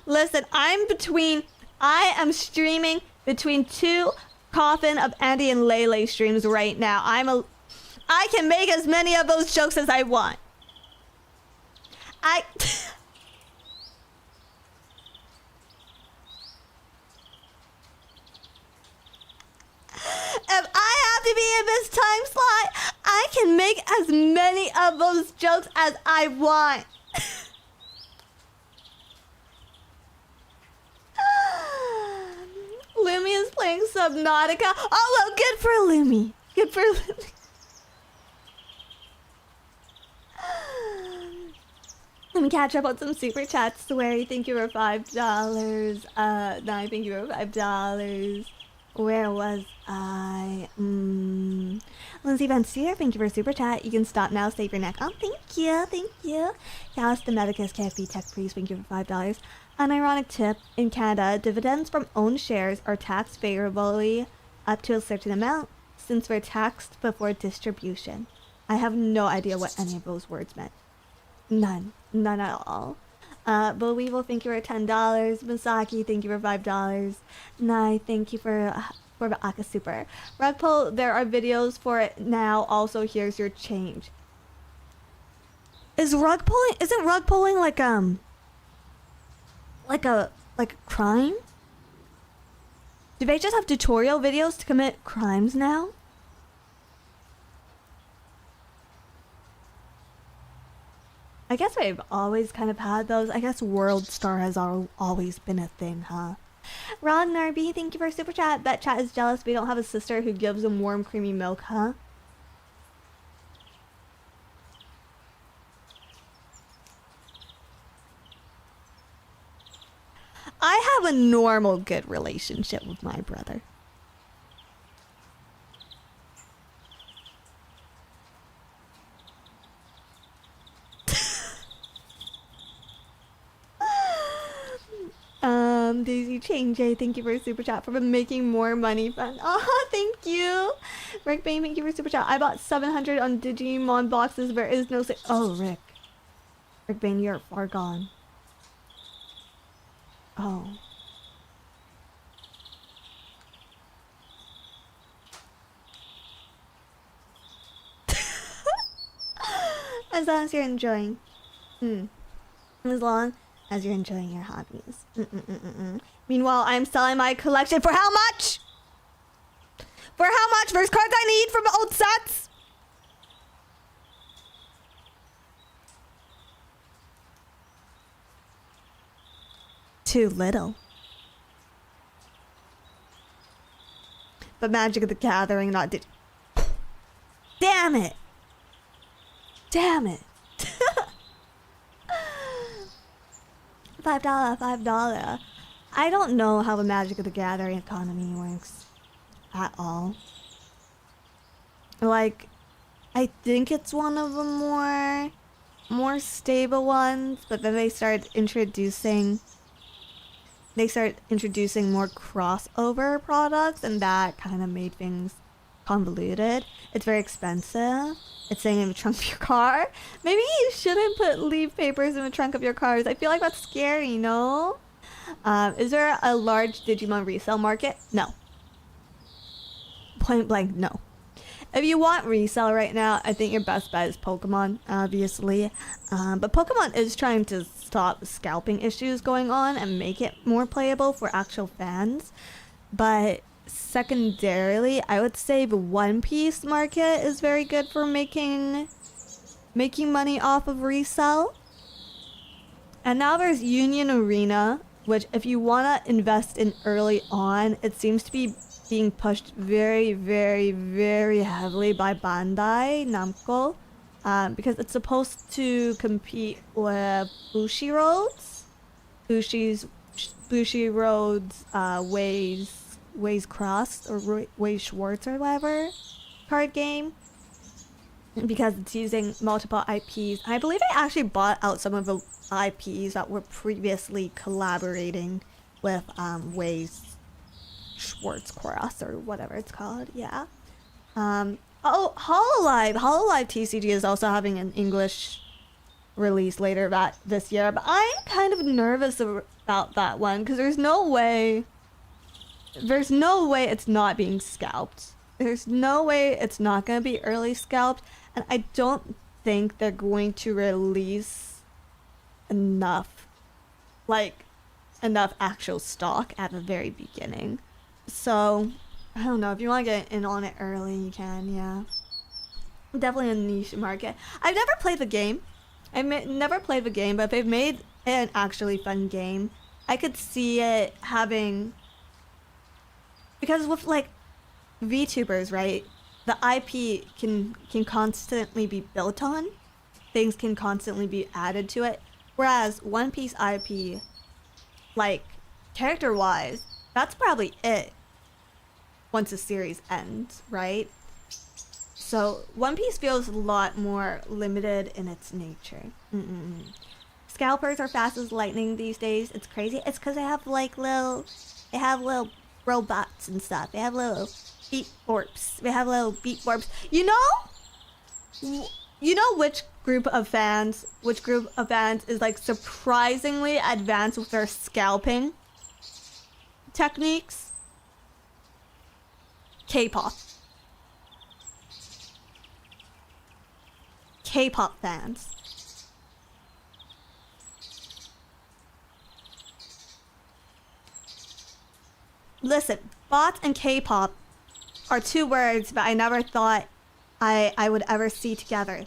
Listen, I am streaming between 2 Coffin of Andy and Lele streams right now. I can make as many of those jokes as I want. If I have to be in this time slot, I can make as many of those jokes as I want. Lumi is playing Subnautica. Oh, well, good for Lumi. Let me catch up on some super chats. Sweary, thank you for $5. Nai, thank you for $5. Where was I? Lindsay Van Steer, thank you for super chat. You can stop now, save your neck. Oh, thank you. Callus the Medicus KFB Tech Priest, thank you for $5. An ironic tip, in Canada, dividends from owned shares are taxed favorably up to a certain amount, since they're taxed before distribution. I have no idea what any of those words meant. None at all. Believable, thank you for $10. Masaki, thank you for $5. Nai, thank you for the Aka Super. Rug pull, there are videos for it now. Also, here's your change. Isn't rug pulling like a crime? Do they just have tutorial videos to commit crimes now? I guess I've always kind of had those. I guess World Star has always been a thing, huh? Ron Narby, thank you for super chat. Bet chat is jealous we don't have a sister who gives him warm creamy milk, huh? I have a normal good relationship with my brother. Daisy Chain J, thank you for a super chat for making more money fun. Oh, thank you. Rick Bain, thank you for super chat. I bought 700 on Digimon boxes. There is no say. Oh, Rick. Rick Bain, you're far gone. Oh. As long as you're enjoying. As long as you're enjoying your hobbies. Meanwhile, I'm selling my collection for how much? For how much? First cards I need from old sets? Too little. But Magic of the Gathering not did. Damn it! Damn it! $5. I don't know how the Magic of the Gathering economy works at all. Like, I think it's one of the more stable ones, but then they start introducing more crossover products, and that kind of made things convoluted. It's very expensive. It's staying in the trunk of your car. Maybe you shouldn't put leaf papers in the trunk of your cars. I feel like that's scary, no? Is there a large Digimon resale market? No. Point blank, no. If you want resale right now, I think your best bet is Pokemon, obviously. But Pokemon is trying to stop scalping issues going on and make it more playable for actual fans. But secondarily, I would say the One Piece market is very good for making money off of resale. And now there's Union Arena, which if you want to invest in early on, it seems to be being pushed very, very, very heavily by Bandai Namco, because it's supposed to compete with Bushiroad's Ways Crossed or Ways Schwartz or whatever card game, because it's using multiple IPs. I believe they actually bought out some of the IPs that were previously collaborating with Ways Schwartz Cross or whatever it's called. Yeah. Oh, Hololive TCG is also having an English release later this year, but I'm kind of nervous about that one because there's no way it's not being scalped. There's no way it's not going to be early scalped, and I don't think they're going to release enough actual stock at the very beginning. So, I don't know, if you want to get in on it early, you can, yeah. Definitely a niche market. I've never played the game. Never played the game, but if they've made an actually fun game, I could see it having... Because with, like, VTubers, right, the IP can constantly be built on. Things can constantly be added to it. Whereas One Piece IP, like, character-wise, that's probably it once the series ends, right? So One Piece feels a lot more limited in its nature. Scalpers are fast as lightning these days. It's crazy. It's because they have little robots and stuff. They have little beat borps. You know which group of fans is like surprisingly advanced with their scalping techniques? K-pop fans. Listen, bots and K-pop are two words that I never thought I would ever see together.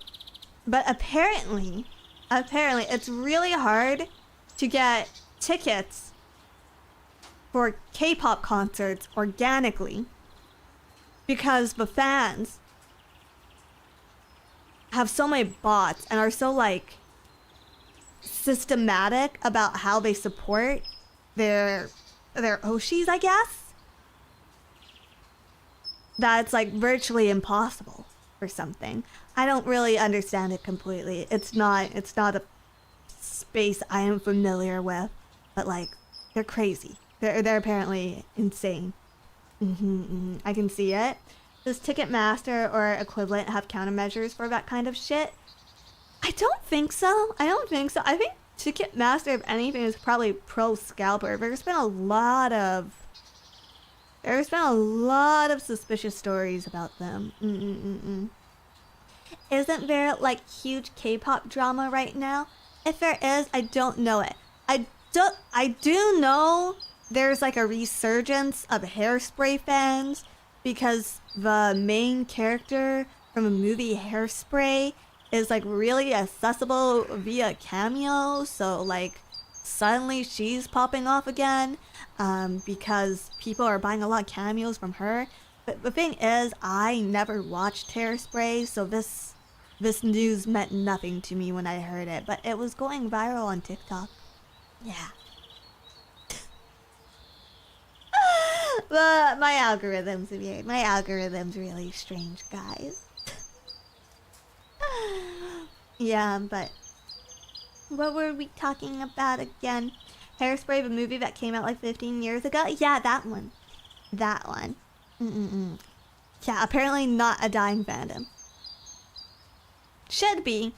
But apparently it's really hard to get tickets for K-pop concerts organically because the fans have so many bots and are so like systematic about how they support their Oshis, I guess, that it's like virtually impossible or something. I don't really understand it completely. It's not a space I am familiar with, but like They're crazy. They're apparently insane. I can see it. Does Ticketmaster or equivalent have countermeasures for that kind of shit? I don't think so. I think Ticketmaster, if anything, is probably pro scalper. There's been a lot of suspicious stories about them. Isn't there like huge K-pop drama right now? If there is, I don't know it. I do know there's like a resurgence of Hairspray fans because the main character from the movie Hairspray is like really accessible via cameo, so like suddenly she's popping off again because people are buying a lot of cameos from her. But the thing is, I never watched Hairspray, so this news meant nothing to me when I heard it, but it was going viral on TikTok. Yeah. But my algorithm's weird. My algorithm's really strange, guys. Yeah, but what were we talking about again? Hairspray, the movie that came out like 15 years ago? Yeah, that one. That one. Yeah, apparently not a dying fandom. Should be.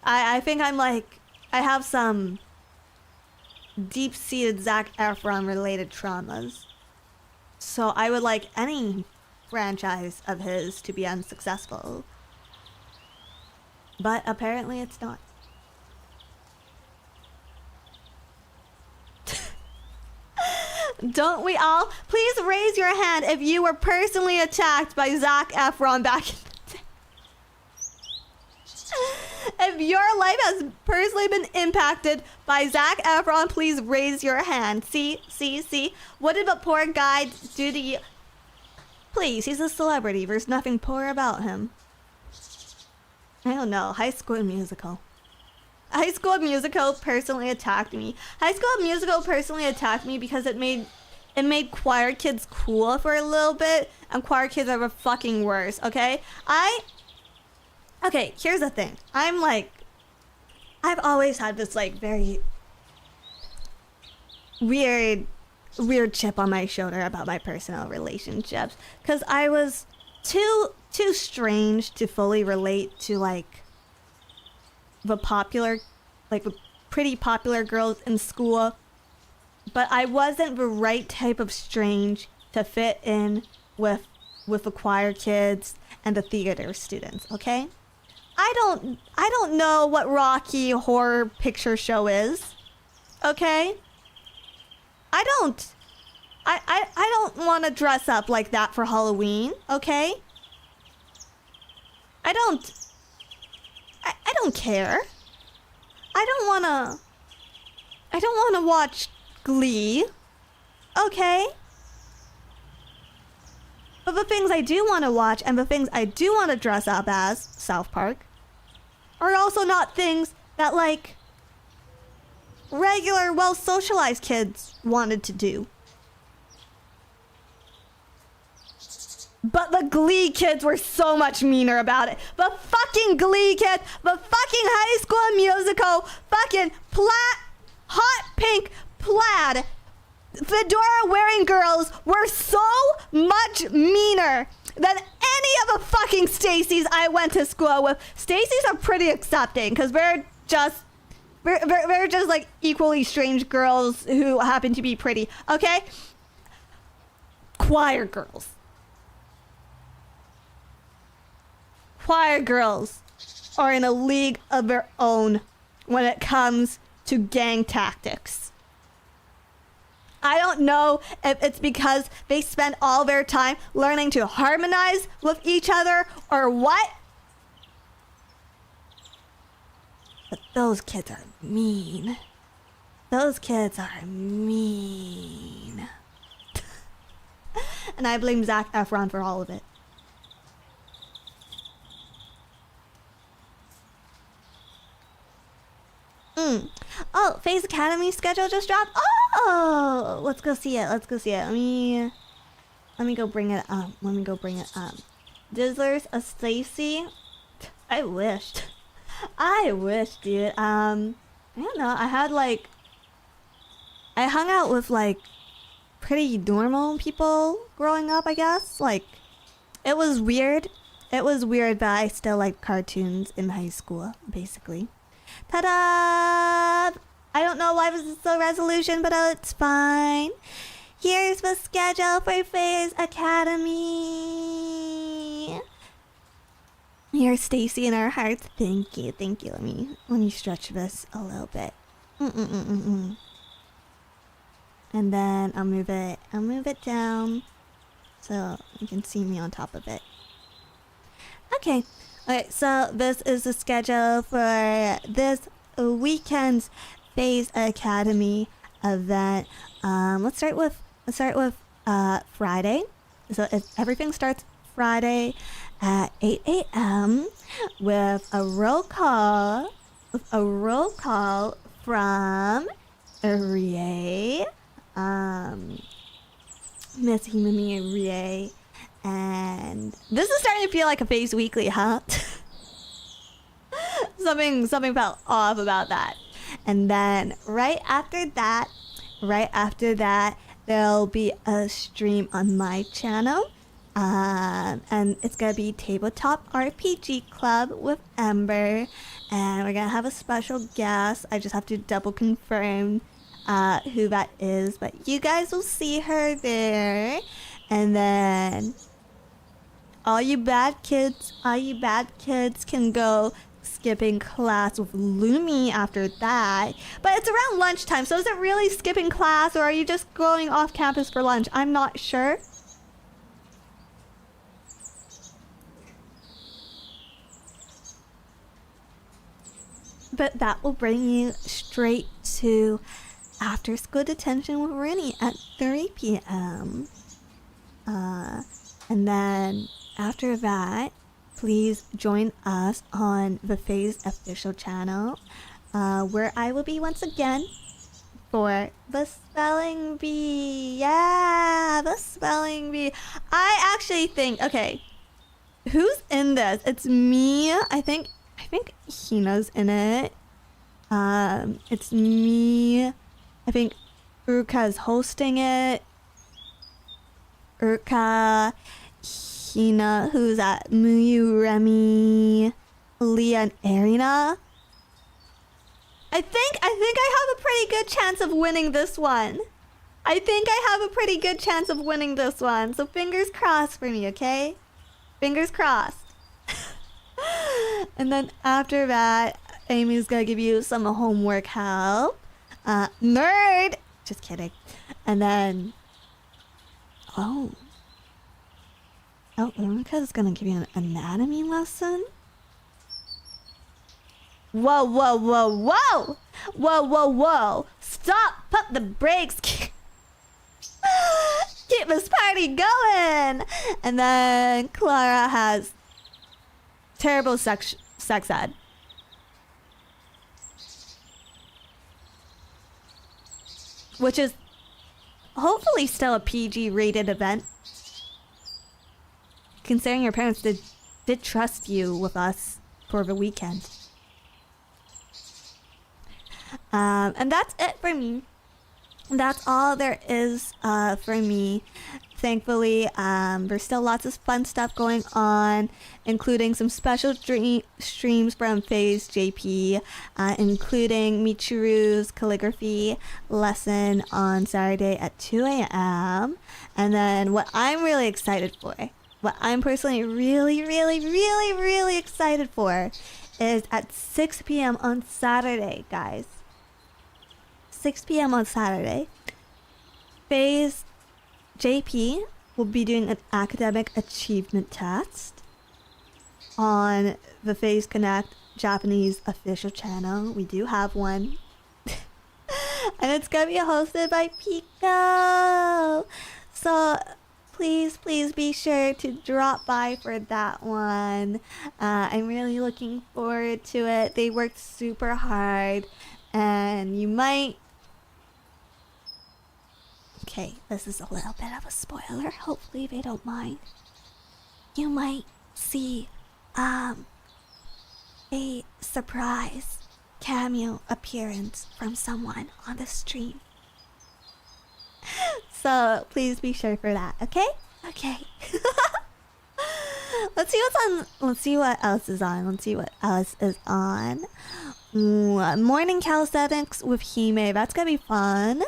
I think I'm like, I have some deep-seated Zac Efron related traumas. So I would like any franchise of his to be unsuccessful. But apparently it's not. Don't we all? Please raise your hand if you were personally attacked by Zac Efron back in the day. If your life has personally been impacted by Zac Efron, please raise your hand. See? What did the poor guy do to you? Please, he's a celebrity. There's nothing poor about him. I don't know. High School Musical. High School Musical personally attacked me. High School Musical personally attacked me because it made choir kids cool for a little bit, and choir kids are the fucking worst, okay? Okay, here's the thing. I've always had this like very weird chip on my shoulder about my personal relationships, because I was too strange to fully relate to like the pretty popular girls in school, but I wasn't the right type of strange to fit in with the choir kids and the theater students, okay? I don't know what Rocky Horror Picture Show is, okay? I don't want to dress up like that for Halloween, okay? I don't care. I don't wanna watch Glee, okay? But the things I do want to watch and the things I do want to dress up as, South Park, are also not things that like regular, well-socialized kids wanted to do. But the Glee kids were so much meaner about it. The fucking Glee kids, the fucking High School Musical, fucking hot pink plaid, fedora wearing girls were so much meaner than any of the fucking Stacy's I went to school with. Stacy's are pretty accepting because they're just like equally strange girls who happen to be pretty, okay? Choir girls are in a league of their own when it comes to gang tactics. I don't know if it's because they spend all their time learning to harmonize with each other or what. But those kids are mean. Those kids are mean. And I blame Zac Efron for all of it. Oh, FaZe Academy schedule just dropped. Oh, let's go see it. Let me go bring it up. Dizzlers, a Stacy. I wished, dude. I don't know. I had like I hung out with like pretty normal people growing up, I guess. Like, it was weird. It was weird, but I still liked cartoons in high school, basically. Ta-da! I don't know why this is a resolution, but it's fine. Here's the schedule for FaZe Academy. Here's Stacy in our hearts. Thank you, thank you. Let me stretch this a little bit. And then I'll move it down so you can see me on top of it. Okay, so this is the schedule for this weekend's FaZe Academy event. Let's start with Friday. So everything starts Friday at 8 a.m. with a roll call from Rie, Miss Himami Rie, and this is starting to feel like a FaZe Weekly, huh? something felt off about that. And then right after that, there'll be a stream on my channel. And it's gonna be Tabletop RPG Club with Ember. And we're gonna have a special guest. I just have to double confirm who that is. But you guys will see her there. And then all you bad kids can go skipping class with Lumi after that. But it's around lunchtime, so is it really skipping class, or are you just going off campus for lunch? I'm not sure. But that will bring you straight to after school detention with Rooney at 3 p.m. And then after that, please join us on the FaZe official channel, where I will be once again for the spelling bee. Yeah, the spelling bee. I actually think, okay, who's in this? It's me. I think Hina's in it. It's me. I think Urka's hosting it. Urka, Hina, who's at Muyu, Remy, Leah, and Arina. I think I have a pretty good chance of winning this one. So fingers crossed for me, okay? Fingers crossed. And then after that, Amy's gonna give you some homework help. Nerd! Just kidding. And then... Oh, Urka's gonna give you an anatomy lesson? Whoa! Stop! Put the brakes! Keep this party going! And then Clara has terrible sex ed. Which is hopefully still a PG rated event. Considering your parents did trust you with us for the weekend. And that's it for me. That's all there is for me. Thankfully, there's still lots of fun stuff going on, including some special streams from FaZe JP, including Michiru's calligraphy lesson on Saturday at 2 a.m. And then what I'm really excited for, what I'm personally really excited for, is at 6 p.m. on Saturday, guys. 6 p.m. on Saturday, FaZe JP will be doing an academic achievement test on the FaZe Connect Japanese official channel. We do have one. And it's gonna be hosted by Pico. So please be sure to drop by for that one. I'm really looking forward to it. They worked super hard, and you might... Okay, this is a little bit of a spoiler. Hopefully they don't mind. You might see a surprise cameo appearance from someone on the stream. So please be sure for that, okay? Okay. Let's see what's on. Let's see what else is on. Let's see what else is on. Morning calisthenics with Hime. That's gonna be fun.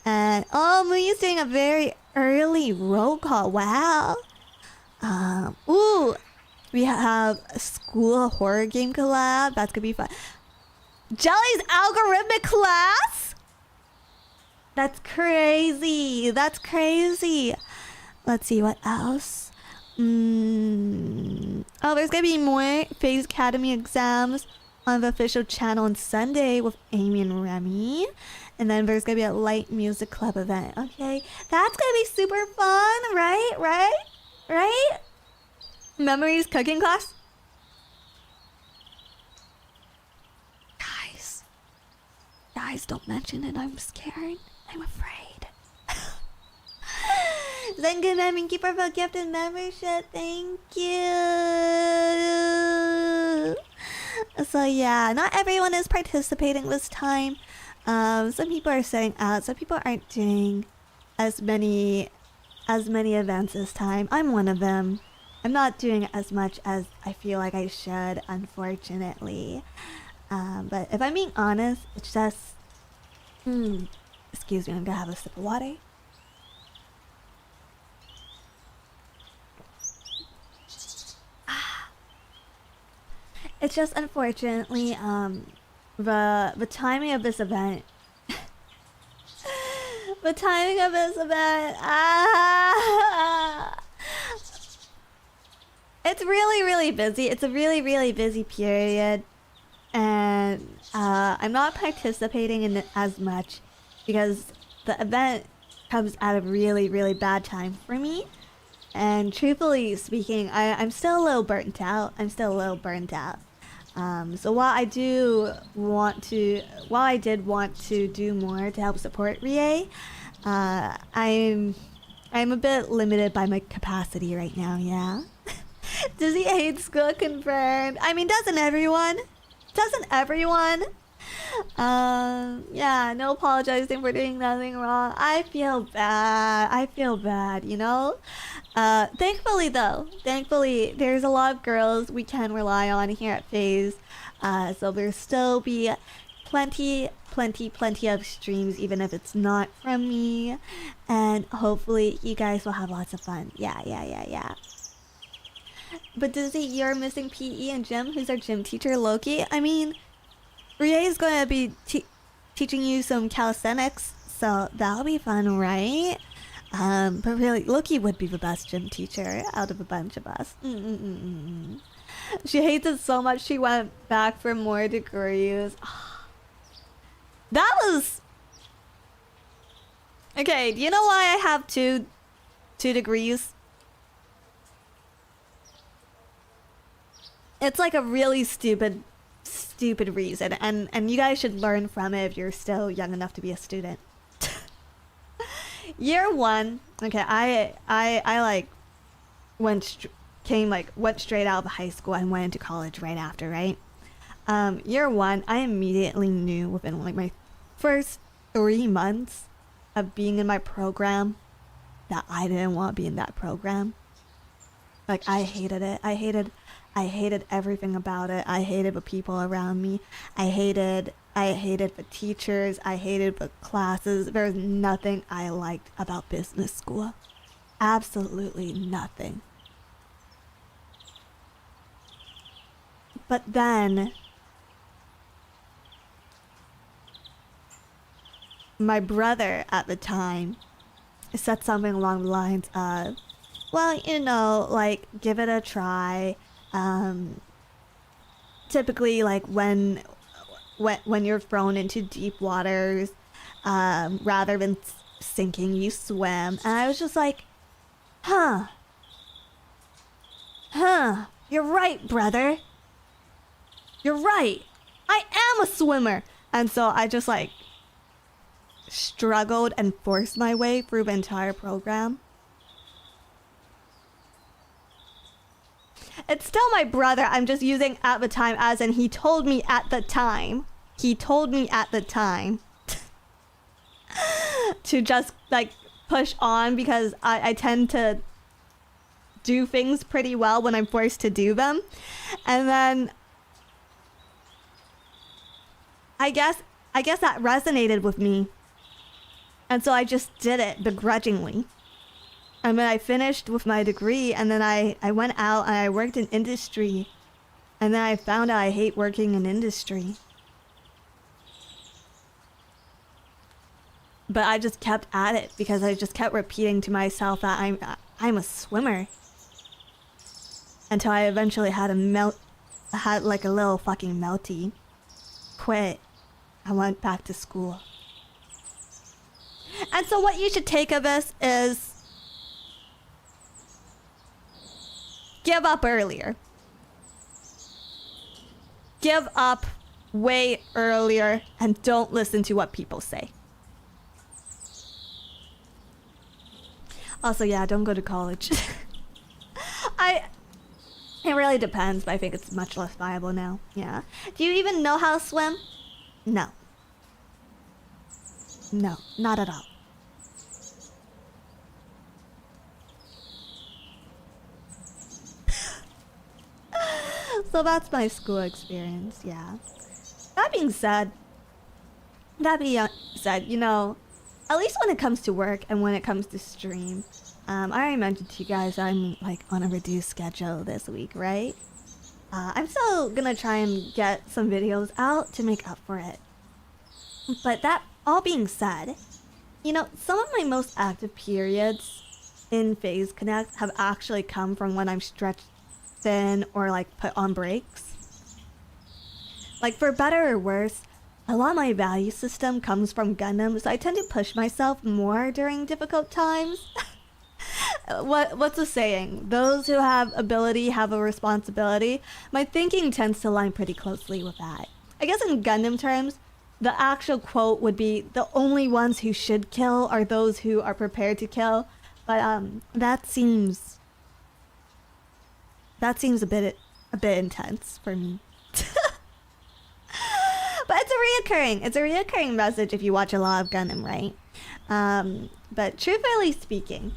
And oh, Muyu's doing a very early roll call. Wow. Ooh, we have a school horror game collab. That's gonna be fun. Jelly's algorithmic class. That's crazy. That's crazy. Let's see what else. Oh, there's gonna be more FaZe Academy exams on the official channel on Sunday with Amy and Remy. And then there's gonna be a light music club event. Okay, that's gonna be super fun, right? Right? Memories cooking class? Guys, don't mention it. I'm scared. I'm afraid. Thank you, thank you for the gifted membership. Thank you. So yeah, not everyone is participating this time. Some people are setting out. Some people aren't doing as many events this time. I'm one of them. I'm not doing as much as I feel like I should, unfortunately. But if I'm being honest, it's just... excuse me, I'm gonna have a sip of water. It's just unfortunately, the timing of this event. The timing of this event. It's really busy. It's a really busy period. And I'm not participating in it as much because the event comes at a really bad time for me. And truthfully speaking, I'm still a little burnt out. So while I did want to do more to help support Rie, I'm a bit limited by my capacity right now. Yeah. Does he hate school? Confirmed. I mean, doesn't everyone? Yeah, no apologizing for doing nothing wrong. I feel bad, you know? Thankfully, there's a lot of girls we can rely on here at FaZe. So there'll still be plenty of streams, even if it's not from me. And hopefully you guys will have lots of fun. Yeah. But Dizzy, you're missing PE and gym. Who's our gym teacher? Loki? I mean, Rie is going to be teaching you some calisthenics, so that'll be fun, right? But really, Loki would be the best gym teacher out of a bunch of us. She hates it so much she went back for more degrees. That was... Okay, do you know why I have two degrees? It's like a really stupid reason, and you guys should learn from it if you're still young enough to be a student. Year one, okay, I went straight out of high school and went into college right after, right? Year one, I immediately knew within like my first 3 months of being in my program that I didn't want to be in that program. Like, I hated it. I hated everything about it. I hated the people around me. I hated the teachers. I hated the classes. There was nothing I liked about business school. Absolutely nothing. But then my brother at the time said something along the lines of, well, you know, like, give it a try. Typically, like, when you're thrown into deep waters, rather than sinking, you swim. And I was just like, huh, you're right, brother. You're right. I am a swimmer. And so I just, like, struggled and forced my way through the entire program. It's still my brother. I'm just using at the time as in he told me at the time. He told me at the time to just, like, push on because I tend to do things pretty well when I'm forced to do them. And then I guess that resonated with me. And so I just did it begrudgingly. And then I finished with my degree, and then I went out and I worked in industry. And then I found out I hate working in industry. But I just kept at it because I just kept repeating to myself that I'm a swimmer. Until I eventually had like a little fucking melty. Quit. I went back to school. And so what you should take of this is give up earlier. Give up way earlier and don't listen to what people say. Also, yeah, don't go to college. It really depends, but I think it's much less viable now. Yeah. Do you even know how to swim? No. No, not at all. So that's my school experience, yeah. That being said, you know, at least when it comes to work and when it comes to stream, I already mentioned to you guys I'm like on a reduced schedule this week, right? I'm still gonna try and get some videos out to make up for it. But that all being said, you know, some of my most active periods in FaZe Connect have actually come from when I'm stretched thin or like put on breaks. Like for better or worse, a lot of my value system comes from Gundam, so I tend to push myself more during difficult times. What's the saying? Those who have ability have a responsibility. My thinking tends to line pretty closely with that. I guess in Gundam terms, the actual quote would be the only ones who should kill are those who are prepared to kill. But that seems a bit intense for me. But it's a reoccurring message if you watch a lot of Gundam, right? But truthfully speaking,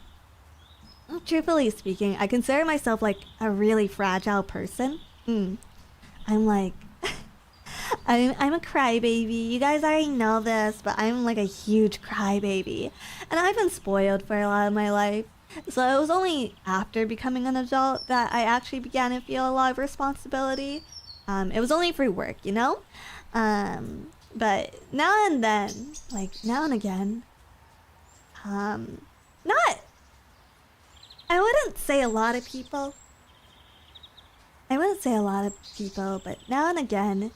I consider myself like a really fragile person. I'm like, I'm a crybaby. You guys already know this, but I'm like a huge crybaby. And I've been spoiled for a lot of my life. So it was only after becoming an adult that I actually began to feel a lot of responsibility. It was only for work, you know? But now and then, like now and again, I wouldn't say a lot of people. But now and again,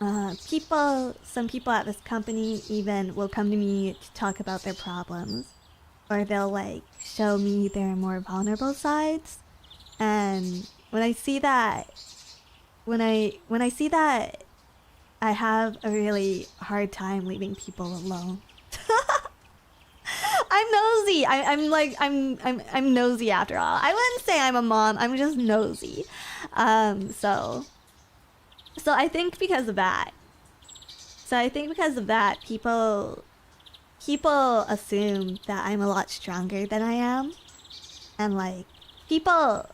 some people at this company even will come to me to talk about their problems. Or they'll like show me their more vulnerable sides. And when I see that, I have a really hard time leaving people alone. I'm nosy. I'm nosy after all. I wouldn't say I'm a mom. I'm just nosy. So I think because of that. People assume that I'm a lot stronger than I am, and like people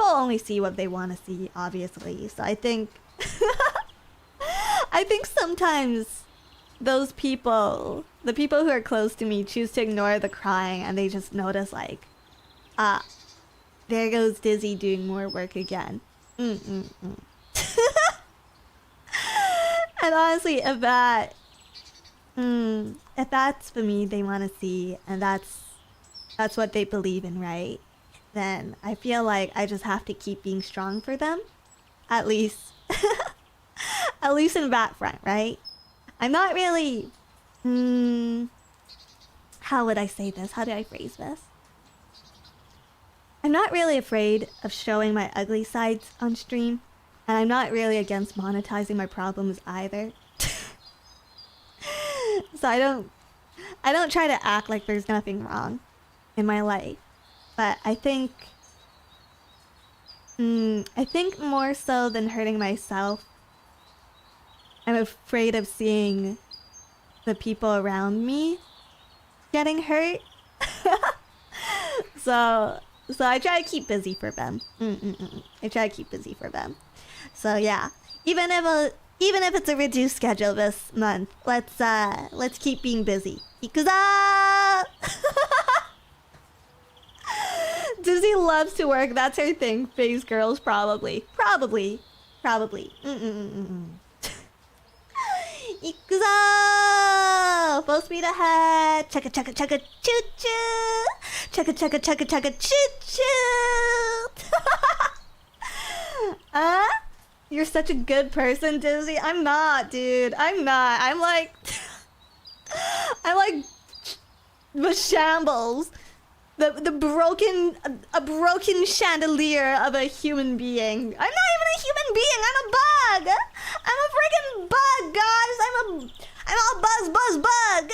only see what they want to see, obviously. So I think sometimes those people, the people who are close to me, choose to ignore the crying, and they just notice like, there goes Dizzy doing more work again. And honestly, if that's for me they want to see, and that's what they believe in, right? Then I feel like I just have to keep being strong for them, at least in that front, right? I'm not really, how would I say this? How do I phrase this? I'm not really afraid of showing my ugly sides on stream, and I'm not really against monetizing my problems either. So I don't try to act like there's nothing wrong in my life. But I think more so than hurting myself, I'm afraid of seeing the people around me getting hurt So I try to keep busy for them. I try to keep busy for them. So yeah, even if it's a reduced schedule this month, let's keep being busy. Ikuza! Dizzy loves to work. That's her thing. FaZe girls probably. Ikuzo! Full speed ahead. Chugga chugga chugga choo choo. Chugga chugga chugga chugga choo choo. You're such a good person, Dizzy. I'm not, dude. I'm not. I'm like the shambles. The broken chandelier of a human being. I'm not even a human being. I'm a bug. I'm a freaking bug, guys. I'm all bug.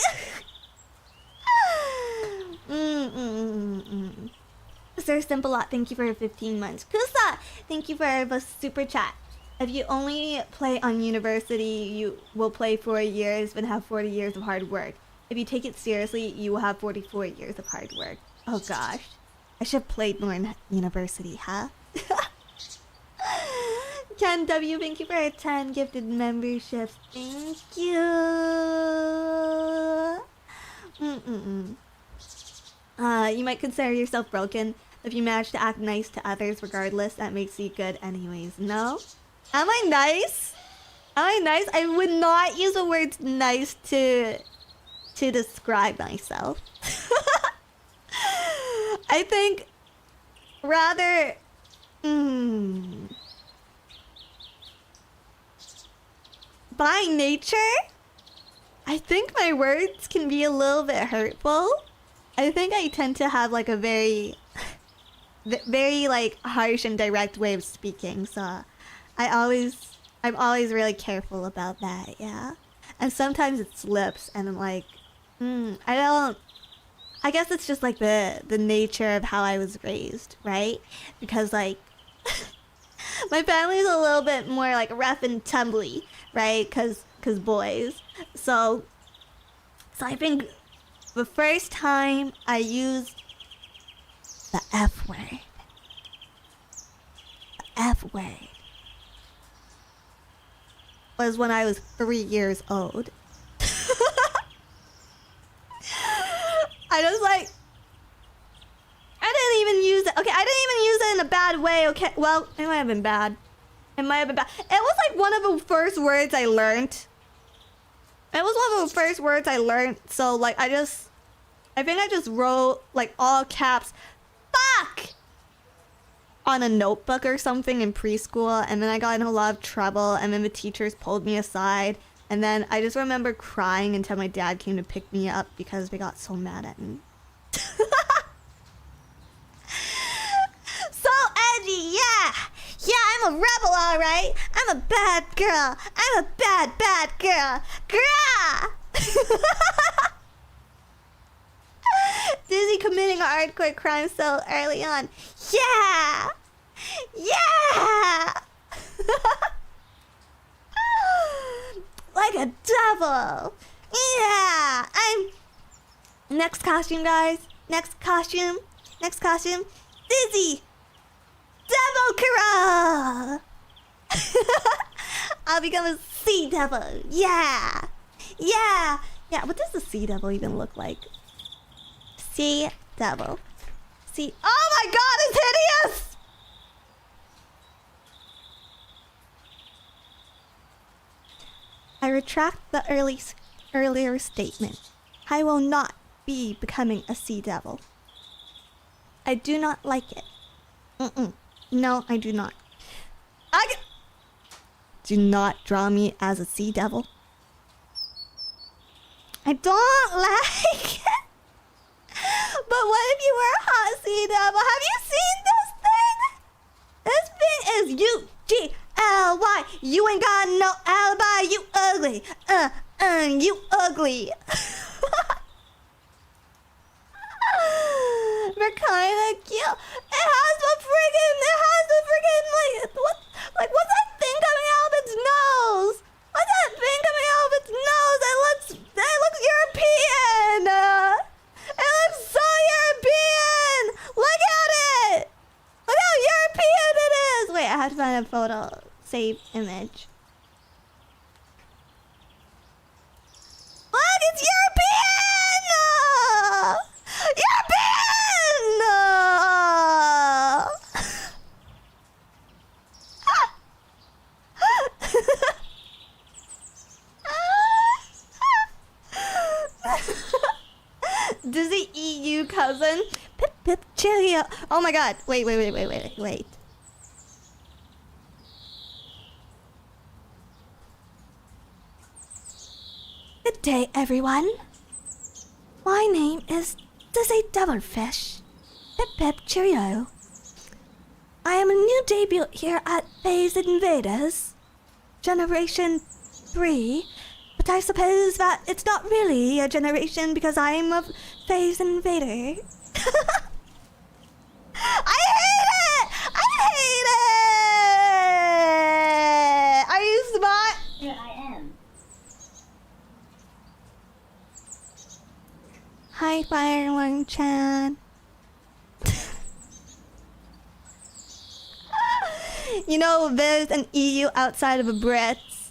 Sir Simple-Lot, thank you for 15 months. Kusa, thank you for the super chat. If you only play on university, you will play 4 years but have 40 years of hard work. If you take it seriously, you will have 44 years of hard work. Oh gosh. I should have played more in university, huh? Ken W, thank you for 10 gifted memberships. Thank you. You might consider yourself broken. If you manage to act nice to others regardless, that makes you good anyways. No? Am I nice? Am I nice? I would not use the word nice to describe myself. I think rather by nature, I think my words can be a little bit hurtful. I think I tend to have like a very like harsh and direct way of speaking, so I'm always really careful about that, yeah. And sometimes it slips and I'm like, I guess it's just like the nature of how I was raised, right? Because like my family's a little bit more like rough and tumbly, right? Cause boys. So I think the first time I used the F word, was when I was 3 years old. I was like, I didn't even use it. Okay, I didn't even use it in a bad way. Okay, well, it might have been bad. It might have been bad. It was like one of the first words I learned. So like I think I just wrote like all caps, fuck, on a notebook or something in preschool, and then I got in a lot of trouble, and then the teachers pulled me aside. And then I just remember crying until my dad came to pick me up because they got so mad at me. So edgy, yeah! Yeah, I'm a rebel, alright! I'm a bad girl! I'm a bad girl! Grah! Dizzy committing a hardcore crime so early on. Yeah! Yeah! Like a devil. Yeah. Next costume, guys. Next costume. Dizzy. Devil Kara. I'll become a sea devil. Yeah. What does the sea devil even look like? Sea devil. Oh my god, it's hideous. I retract the earlier statement. I will not be becoming a sea devil. I do not like it. No, I do not. Do not draw me as a sea devil. I don't like it. But what if you were a hot sea devil? Have you seen this thing? This thing is UGLY. You ain't got no alibi. You ugly. You ugly. They're kinda cute. It has the friggin' like what's that thing coming out of its nose? What's that thing coming out of its nose? It looks European. It looks so European. have to find a photo. Save image. What? It's European! European! Dizzy EU cousin. Pip pip cheerio. Oh my god. Wait. Good day, everyone. My name is Dizzy Devilfish. Pip pip cheerio. I am a new debut here at FaZe Invaders, Generation 3, but I suppose that it's not really a generation because I'm a FaZe Invader. I hate it! Are you smart? Here I am. Hi, Fireworm-chan. You know, there's an EU outside of a Brits.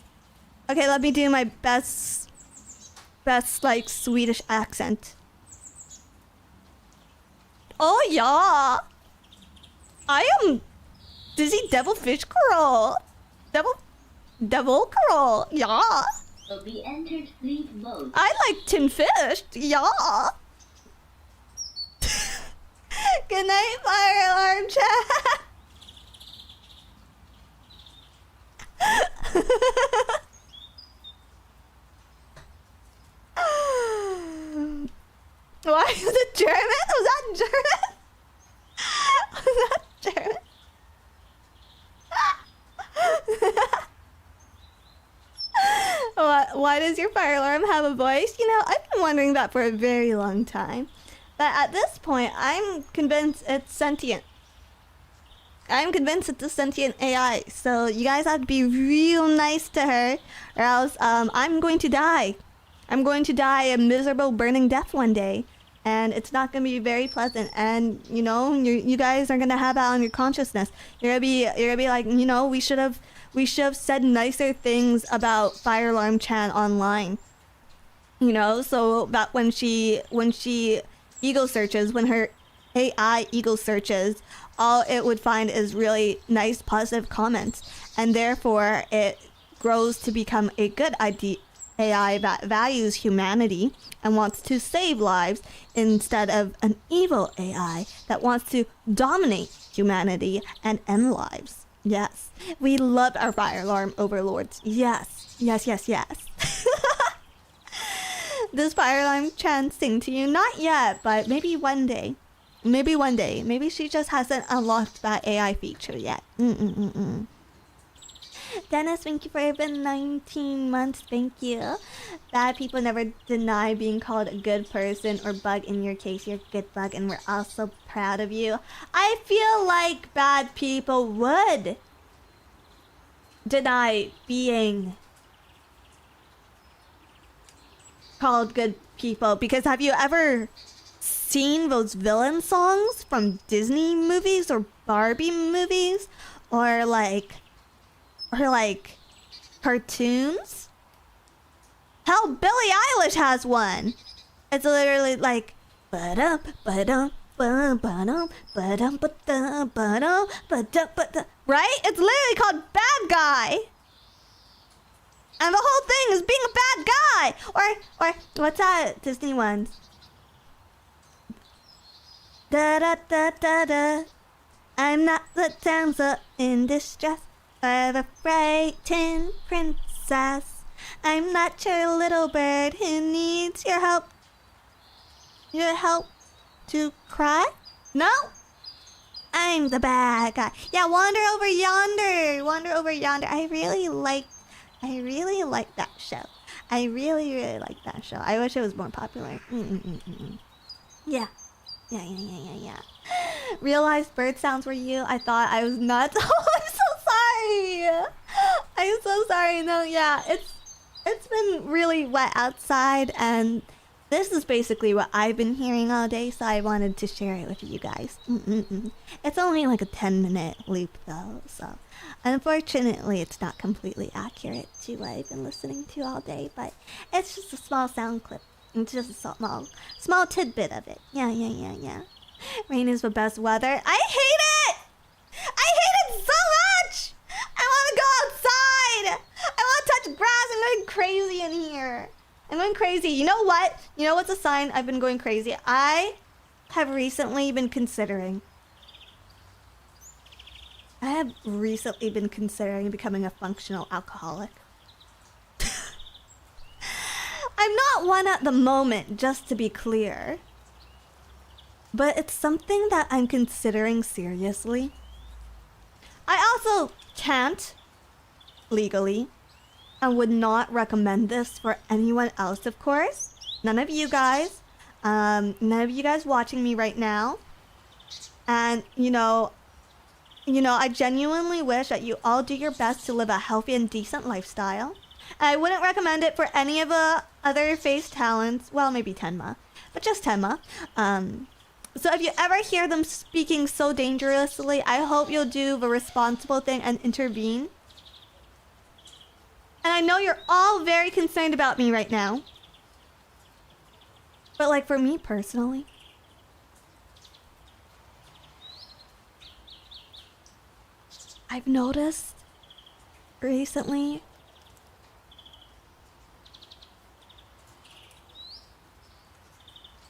Okay, let me do my best like Swedish accent. Oh yeah, I am Dizzy Devilfish Girl. Devil Girl, yeah. Will be entered sleep mode. I like tin fish, yeah. Good night, Fire Alarm Chat. Why is it German? Was that German? Was that German? Why does your fire alarm have a voice? You know, I've been wondering that for a very long time. But at this point, I'm convinced it's sentient. I'm convinced it's a sentient AI. So you guys have to be real nice to her, or else I'm going to die. I'm going to die a miserable burning death one day. And it's not going to be very pleasant. And, you know, you guys are going to have that on your consciousness. You're going to be like, you know, we should have said nicer things about Fire Alarm Chan online. You know, so that when she ego searches, when her AI ego searches, all it would find is really nice, positive comments. And therefore, it grows to become a good AI that values humanity and wants to save lives instead of an evil AI that wants to dominate humanity and end lives. Yes, we love our fire alarm overlords. Yes. Does Fire Alarm Chan sing to you? Not yet, but maybe one day. Maybe she just hasn't unlocked that AI feature yet. Dennis, thank you for even 19 months. Thank you. Bad people never deny being called a good person or bug. In your case, you're a good bug, and we're also proud of you. I feel like bad people would deny being called good people, because have you ever seen those villain songs from Disney movies or Barbie movies or like cartoons? Hell, Billie Eilish has one. It's literally like right? It's literally called Bad Guy. And the whole thing is being a bad guy. Or what's that Disney one? Da da da da da. I'm not the damsel in distress, or the frightened princess. I'm not your little bird who needs your help. Your help to cry? No? I'm the bad guy. Yeah, wander over yonder. I really like that show. I really like that show. I wish it was more popular. Yeah. Realized bird sounds were you. I thought I was nuts. Oh, I'm so sorry. No, yeah, it's been really wet outside, and This is basically what I've been hearing all day, so I wanted to share it with you guys. It's only like a 10-minute loop though, so unfortunately it's not completely accurate to what I've been listening to all day, but it's just a small sound clip. It's just a small tidbit of it. Yeah. Rain is the best weather. I hate it! I hate it so much! I want to go outside! I want to touch grass. I'm going crazy in here. I'm going crazy. You know what? You know what's a sign I've been going crazy? I have recently been considering becoming a functional alcoholic. I'm not one at the moment, just to be clear. But it's something that I'm considering seriously. I also can't legally and would not recommend this for anyone else, of course. None of you guys watching me right now. And, you know, I genuinely wish that you all do your best to live a healthy and decent lifestyle. And I wouldn't recommend it for any of the other FaZe talents. Well, maybe Tenma, but just Tenma. So if you ever hear them speaking so dangerously, I hope you'll do the responsible thing and intervene. And I know you're all very concerned about me right now. But like for me personally, I've noticed recently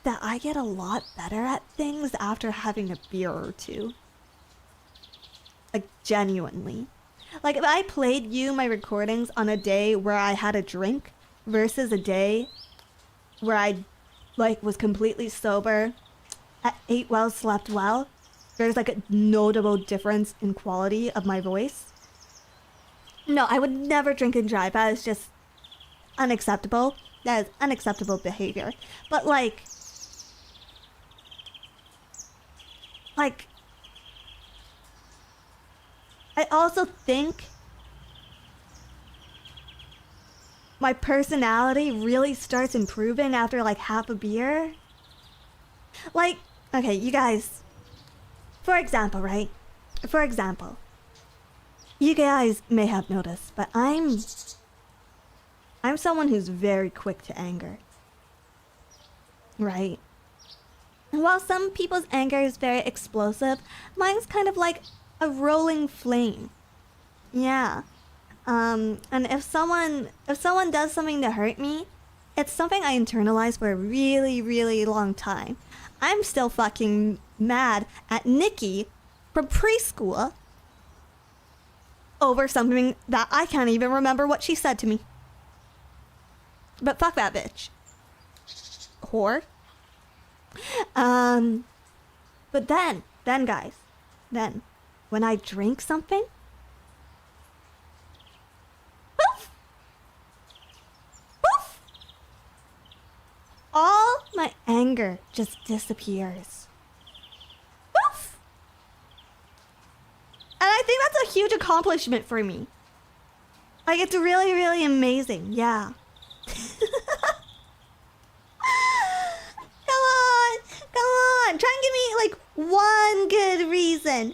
that I get a lot better at things after having a beer or two. Like, genuinely. Like, if I played you my recordings on a day where I had a drink versus a day where I, like, was completely sober, ate well, slept well, there's, like, a notable difference in quality of my voice. No, I would never drink and drive. That is just unacceptable. That is unacceptable behavior. But, like, I also think my personality really starts improving after like half a beer. Like, okay, you guys, for example, right? For example, you guys may have noticed, but I'm someone who's very quick to anger. Right? And while some people's anger is very explosive, mine's kind of like a rolling flame. Yeah. And if someone does something to hurt me, it's something I internalize for a really, really long time. I'm still fucking mad at Nikki from preschool over something that I can't even remember what she said to me. But fuck that bitch. Whore. But then guys, when I drink something, poof, poof, all my anger just disappears. Poof. And I think that's a huge accomplishment for me. Like, it's really, really amazing, yeah. Come on, try and give me like one good reason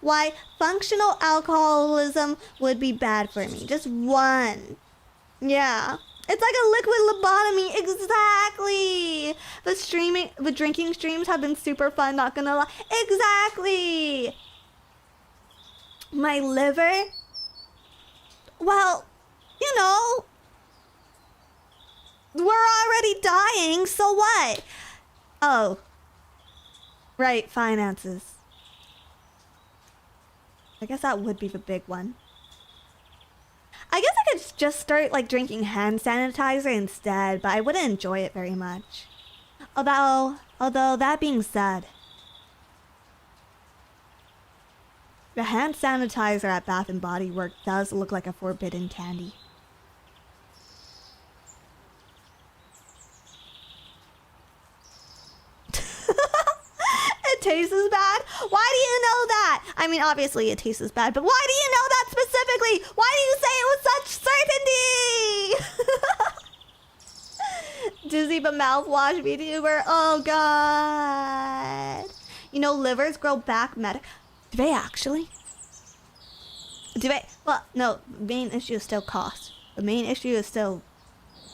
why functional alcoholism would be bad for me. Just one. Yeah. It's like a liquid lobotomy. Exactly. The drinking streams have been super fun, not gonna lie. Exactly. My liver, well, you know, we're already dying, so what? Oh. Right, finances. I guess that would be the big one. I guess I could just start, like, drinking hand sanitizer instead, but I wouldn't enjoy it very much. Although that being said, the hand sanitizer at Bath & Body Works does look like a forbidden candy. It tastes as bad? Why do you know that? I mean, obviously it tastes as bad, but why do you know that specifically? Why do you say it with such certainty? Dizzy but mouthwash VTuber. Oh god. You know, livers grow back Do they actually? Do they? Well, no. The main issue is still cost. The main issue is still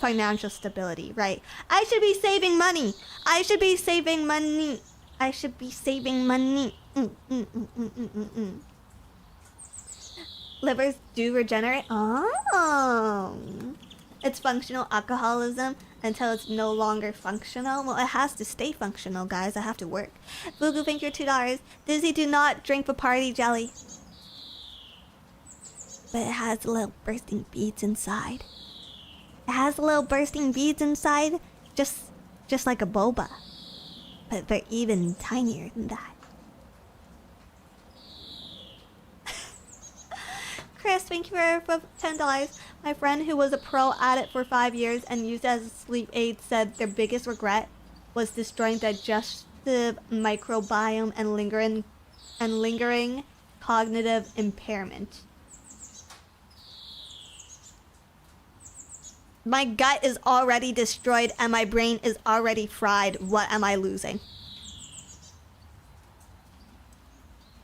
financial stability, right? I should be saving money. I should be saving money. I should be saving money. Livers do regenerate. Oh. It's functional alcoholism until it's no longer functional. Well, it has to stay functional, guys. I have to work. Fugu, thank you $2. Dizzy, do not drink Bacardi jelly. But it has little bursting beads inside. It has little bursting beads inside, just like a boba. But they're even tinier than that. Chris, thank you for $10. My friend who was a pro at it for 5 years and used it as a sleep aid said their biggest regret was destroying digestive microbiome and lingering cognitive impairment. My gut is already destroyed and my brain is already fried. What am I losing?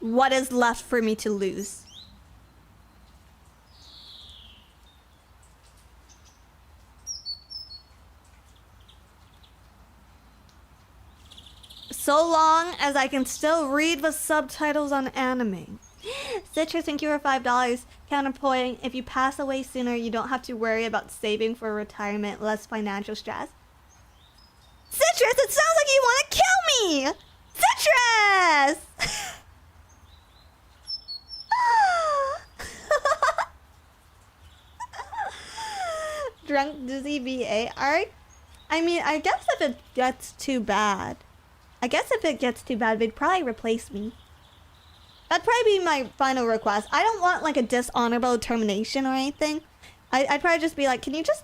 What is left for me to lose? So long as I can still read the subtitles on anime. Citrus, thank you for $5. Counterpoint, if you pass away sooner, you don't have to worry about saving for retirement, less financial stress. Citrus, it sounds like you want to kill me! Citrus! Drunk Dizzy VA arc? I mean, I guess if it gets too bad, they'd probably replace me. That'd probably be my final request. I don't want like a dishonorable termination or anything. I'd probably just be like, can you guys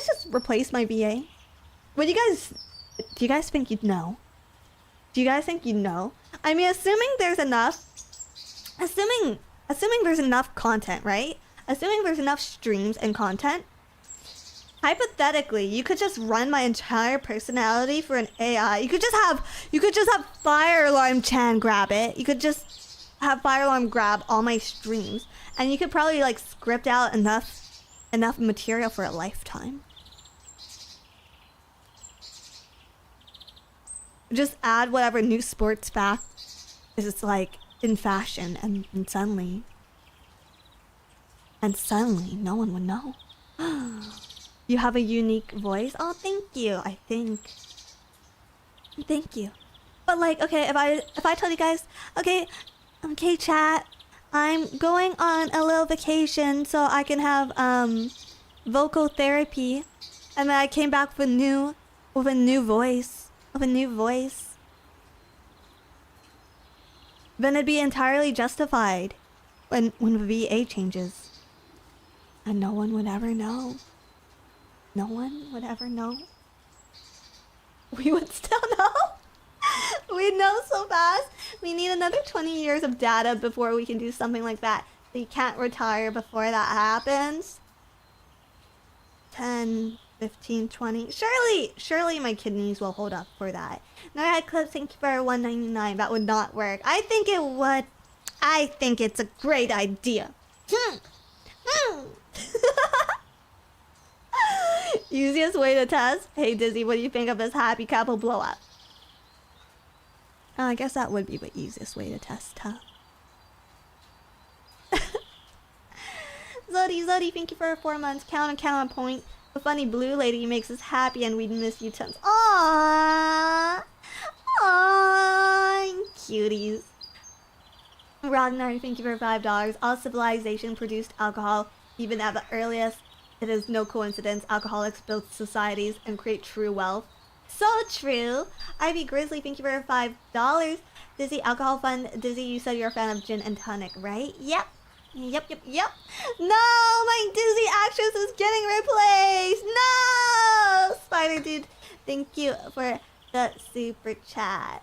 just replace my VA? Do you guys think you'd know? Do you guys think you'd know? I mean, assuming there's enough content, right? Assuming there's enough streams and content, hypothetically, you could just run my entire personality for an AI. You could just have Fire Alarm Chan grab it. You could just have Fire Alarm grab all my streams, and you could probably like script out enough material for a lifetime. Just add whatever new sports fact is like in fashion, and suddenly no one would know. You have a unique voice. Oh, thank you. Thank you. But like, okay, if I told you guys, okay, chat, I'm going on a little vacation so I can have vocal therapy, and then I came back with a new voice, then it'd be entirely justified when the VA changes, and no one would ever know. No one would ever know. We would still know. We'd know so fast. We need another 20 years of data before we can do something like that. So you can't retire before that happens. 10, 15, 20. Surely my kidneys will hold up for that. Norhead Clips, thank you for $1.99. That would not work. I think it would. I think it's a great idea. Easiest way to test? Hey Dizzy, what do you think of this happy couple blow up? I guess that would be the easiest way to test, huh? Zodi, thank you for 4 months. Counterpoint. The funny blue lady makes us happy and we'd miss you tons. Aww! Aww! Cuties. Ragnar, thank you for $5. All civilization produced alcohol, even at the earliest. It is no coincidence alcoholics build societies and create true wealth. So true. Ivy Grizzly, thank you for $5. Dizzy, alcohol fun. Dizzy, you said you're a fan of gin and tonic, right? Yep. No, my Dizzy actress is getting replaced. No, Spider Dude, thank you for the super chat.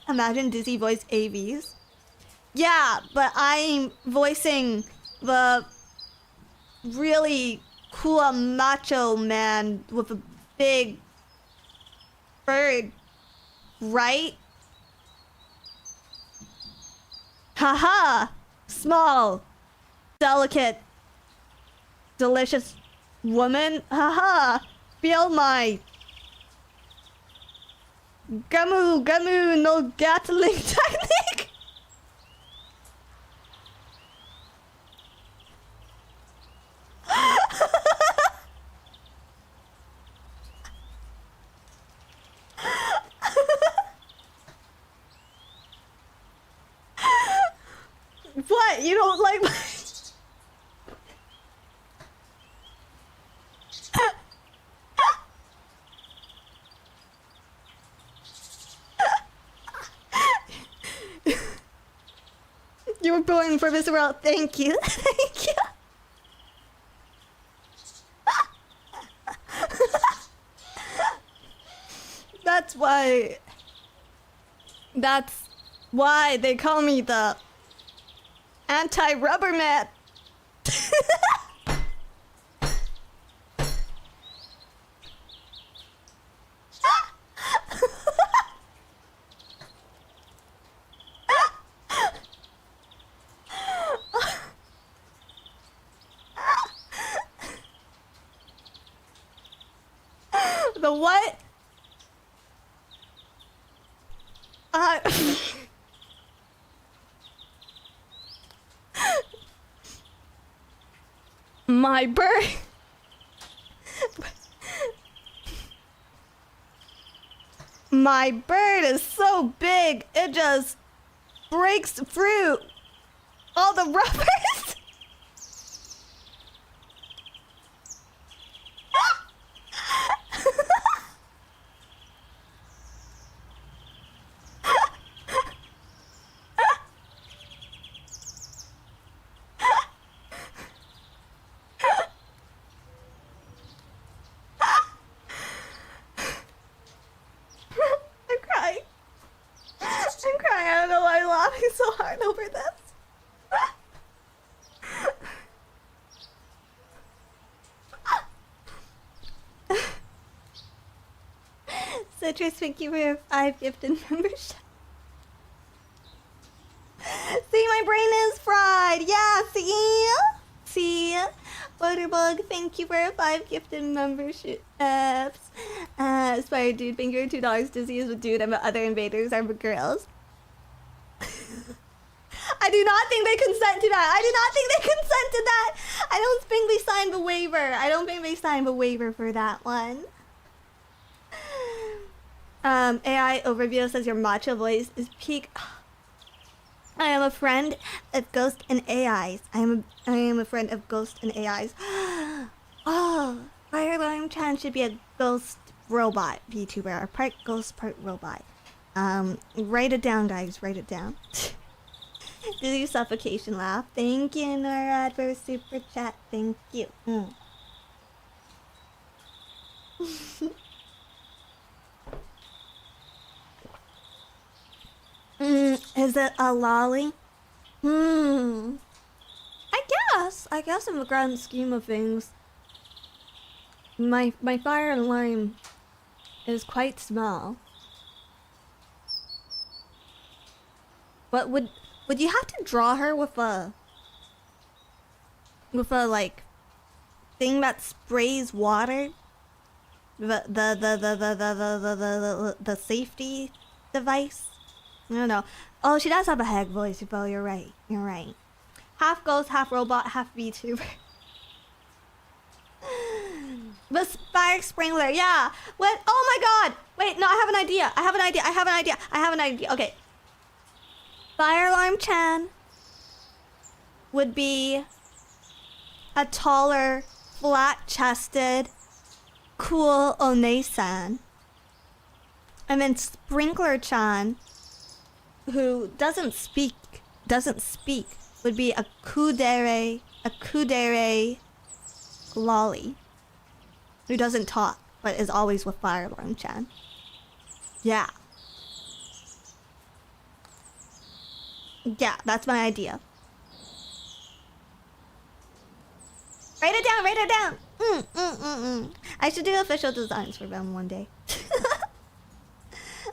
Imagine Dizzy voice AVs. Yeah, but I'm voicing the really cool macho man with a big bird, right? Haha! Small, delicate, delicious woman. Haha! Feel my gamu no Gatling technique. What? You don't like my... You were born for this world. Thank you. Thank you. That's why... That's why they call me the anti-rubber man. The what? My bird. My bird is so big, it just breaks through all the rubbers. I'm crying. I don't know why I'm laughing so hard over this. Citrus, thank you for your 5 gifted membership. See, my brain is fried. Yeah, see? See? Butterbug, thank you for your 5 gifted membership. Spider Dude, thank you for $2. Dizzy is a dude and the other invaders are girls. I do not think they consent to that. I do not think they consent to that. I don't think they signed the waiver. I don't think they signed the waiver for that one. AI overview says your macho voice is peak. I am a friend of Ghost and AIs. I am a friend of Ghost and AIs. Oh, Fire Alarm Chan should be a ghost robot VTuber, or part ghost, part robot. Write it down, guys. Write it down. Do your suffocation laugh. Thank you, Norad, for super chat. Thank you. Is it a lolly? I guess in the grand scheme of things, my fire alarm is quite small. But would you have to draw her with a like thing that sprays water? The safety device? I don't know. Oh, she does have a head voice, Bo. You're right. You're right. Half ghost, half robot, half VTuber. The fire sprinkler, yeah. What? Oh my god! Wait, no, I have an idea. I have an idea. Okay. Fire Alarm Chan would be a taller, flat-chested, cool One-san. And then Sprinkler Chan, who doesn't speak, would be a kudere lolly, who doesn't talk, but is always with Fire Alarm Chan. Yeah. Yeah, that's my idea. Write it down, write it down! I should do official designs for them one day.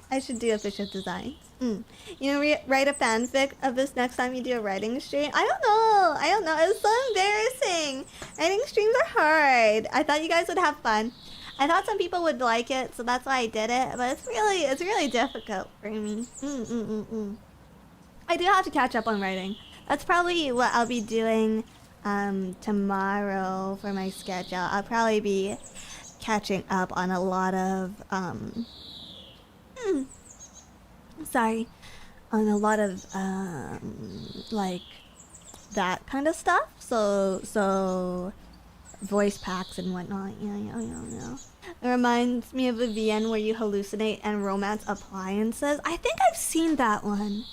I should do official designs. You know, write a fanfic of this next time you do a writing stream. I don't know. It's so embarrassing. Writing streams are hard. I thought you guys would have fun. I thought some people would like it, so that's why I did it. But it's really difficult for me. I do have to catch up on writing. That's probably what I'll be doing tomorrow for my schedule. I'll probably be catching up on a lot of on a lot of like that kind of stuff. So voice packs and whatnot. Yeah. It reminds me of the VN where you hallucinate and romance appliances. I think I've seen that one.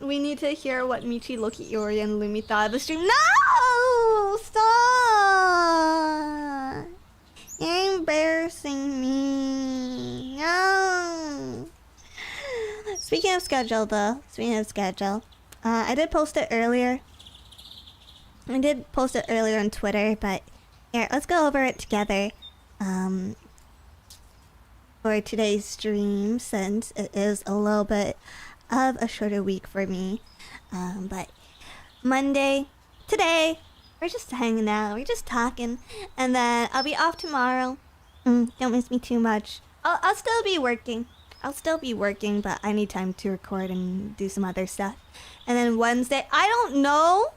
We need to hear what Michi, Loki, Yori, and Lumi thought of the stream. No! Stop! You're embarrassing me. No! Speaking of schedule, though. I did post it earlier. On Twitter, but here, let's go over it together. For today's stream, since it is a little bit of a shorter week for me. But Monday, today, we're just hanging out, we're just talking, and then I'll be off tomorrow. Don't miss me too much. I'll still be working, but I need time to record and do some other stuff. And then Wednesday, I don't know.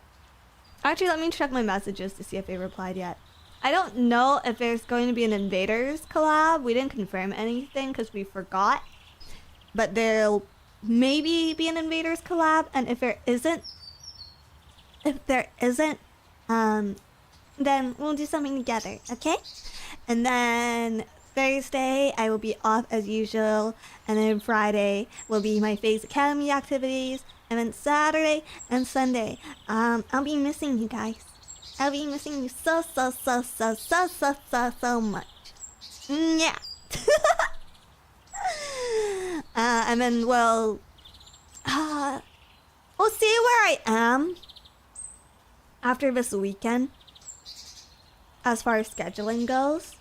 Actually, let me check my messages to see if they replied yet. I don't know if there's going to be an Invaders collab. We didn't confirm anything because we forgot. But there'll maybe be an Invaders collab, and if there isn't, then we'll do something together, okay? And then Thursday I will be off as usual, and then Friday will be my FaZe Academy activities, and then Saturday and Sunday, I'll be missing you guys. I'll be missing you so much. Yeah. And then we'll see where I am after this weekend as far as scheduling goes.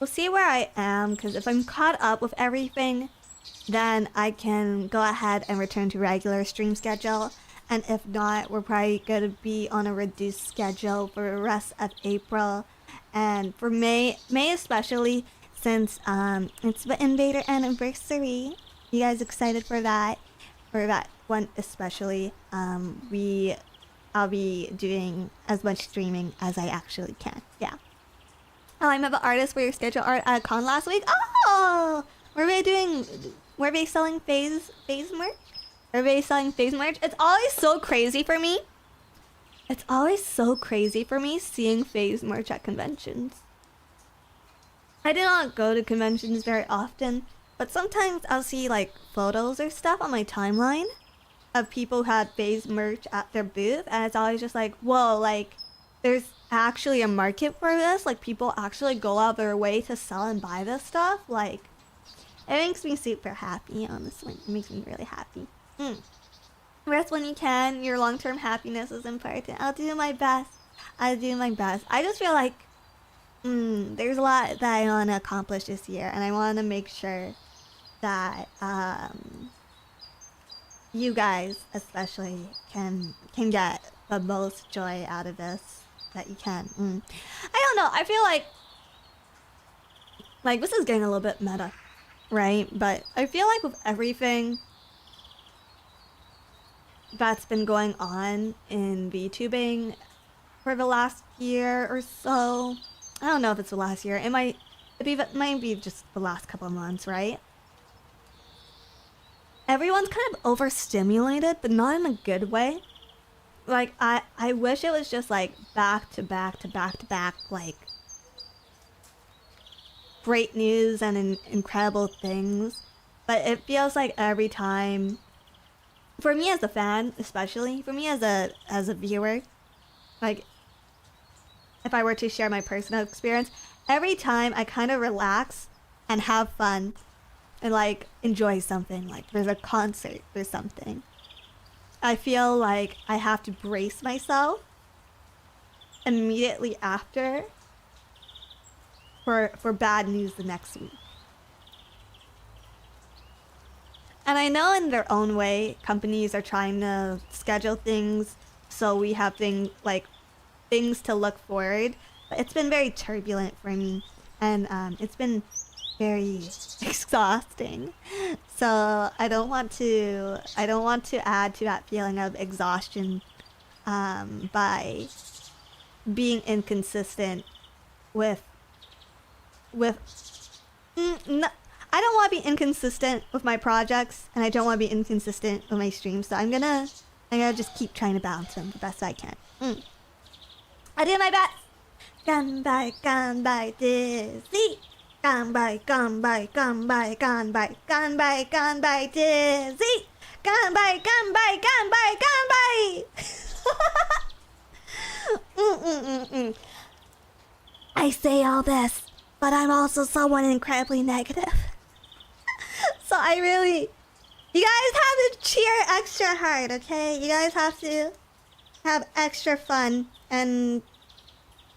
We'll see where I am, because if I'm caught up with everything, then I can go ahead and return to regular stream schedule. And if not, we're probably going to be on a reduced schedule for the rest of April. And for May especially, since it's the Invader anniversary. You guys excited for that? For that one especially, I'll be doing as much streaming as I actually can. Yeah. Oh, I met the artist for your schedule art at con last week. Oh! Were they selling FaZe merch? Are they selling FaZe merch? It's always so crazy for me. Seeing FaZe merch at conventions. I do not go to conventions very often, but sometimes I'll see like photos or stuff on my timeline of people who had FaZe merch at their booth, and it's always just like, whoa, like there's actually a market for this. Like people actually go out their way to sell and buy this stuff. Like it makes me super happy, honestly. It makes me really happy. Rest when you can. Your long-term happiness is important. I'll do my best. I just feel like there's a lot that I want to accomplish this year, and I want to make sure that you guys especially can get the most joy out of this that you can. I don't know. I feel like this is getting a little bit meta, right? But I feel like with everything that's been going on in VTubing for the last year or so, I don't know if it's the last year. It might be just the last couple of months, right? Everyone's kind of overstimulated, but not in a good way. Like I wish it was just like back to back, like great news and incredible things. But it feels like every time, for me as a fan, especially for me as a viewer, like if I were to share my personal experience, every time I kind of relax and have fun and like enjoy something, like there's a concert or something, I feel like I have to brace myself immediately after for bad news the next week. And I know in their own way, companies are trying to schedule things so we have things to look forward. But it's been very turbulent for me, and it's been very exhausting. So I don't want to add to that feeling of exhaustion by being inconsistent with I don't want to be inconsistent with my projects, and I don't want to be inconsistent with my streams. So I'm gonna just keep trying to balance them the best I can. I do my best. Gone by dizzy. Gone by dizzy. Gone by dizzy. Gone by. I say all this, but I'm also someone incredibly negative. So you guys have to cheer extra hard, okay? You guys have to have extra fun and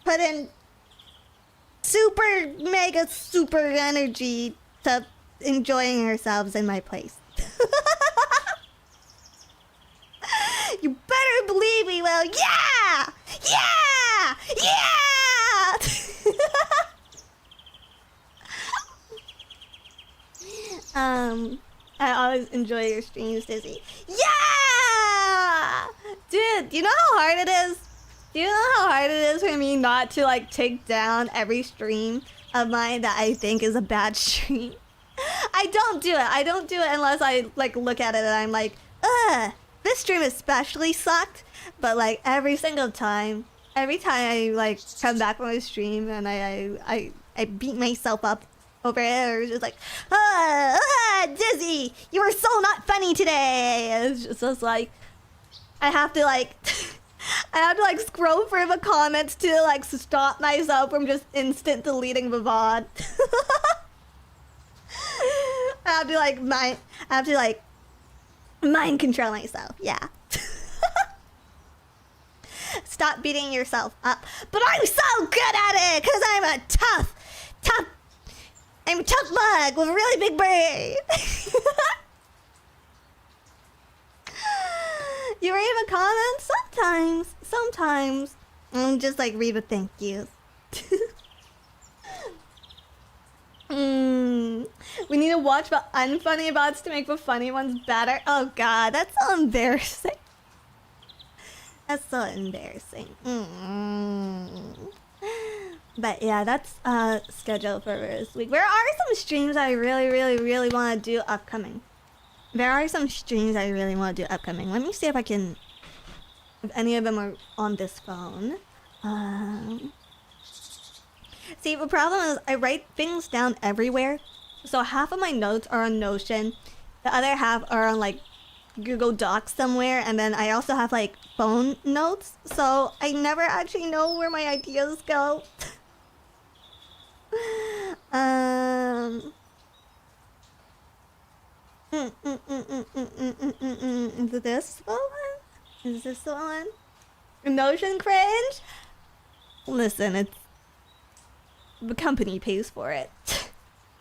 put in super mega super energy to enjoying yourselves in my place. You better believe we will. Yeah! Yeah! Yeah! I always enjoy your streams, Dizzy. Yeah! Dude, do you know how hard it is? Do you know how hard it is for me not to like take down every stream of mine that I think is a bad stream? I don't do it. I don't do it unless I like look at it and I'm like, ugh, this stream especially sucked. But like every time I like come back from a stream and I beat myself up over it, or just like, Dizzy, you were so not funny today. It's just like, I have to like scroll through the comments to like stop myself from just instant deleting the VOD. I have to like mind control myself. Yeah. Stop beating yourself up. But I'm so good at it because I'm a tough mug with a really big brain. You read the comments? Sometimes. I'm just like read the thank yous. We need to watch the unfunny bots to make the funny ones better. Oh god, that's so embarrassing. That's so embarrassing. But yeah, that's scheduled for this week. There are some streams I really want to do upcoming. Let me see if any of them are on this phone. See, the problem is I write things down everywhere. So half of my notes are on Notion. The other half are on like Google Docs somewhere. And then I also have like phone notes. So I never actually know where my ideas go. Is this the one? Is this the one? Notion cringe? Listen, it's... the company pays for it.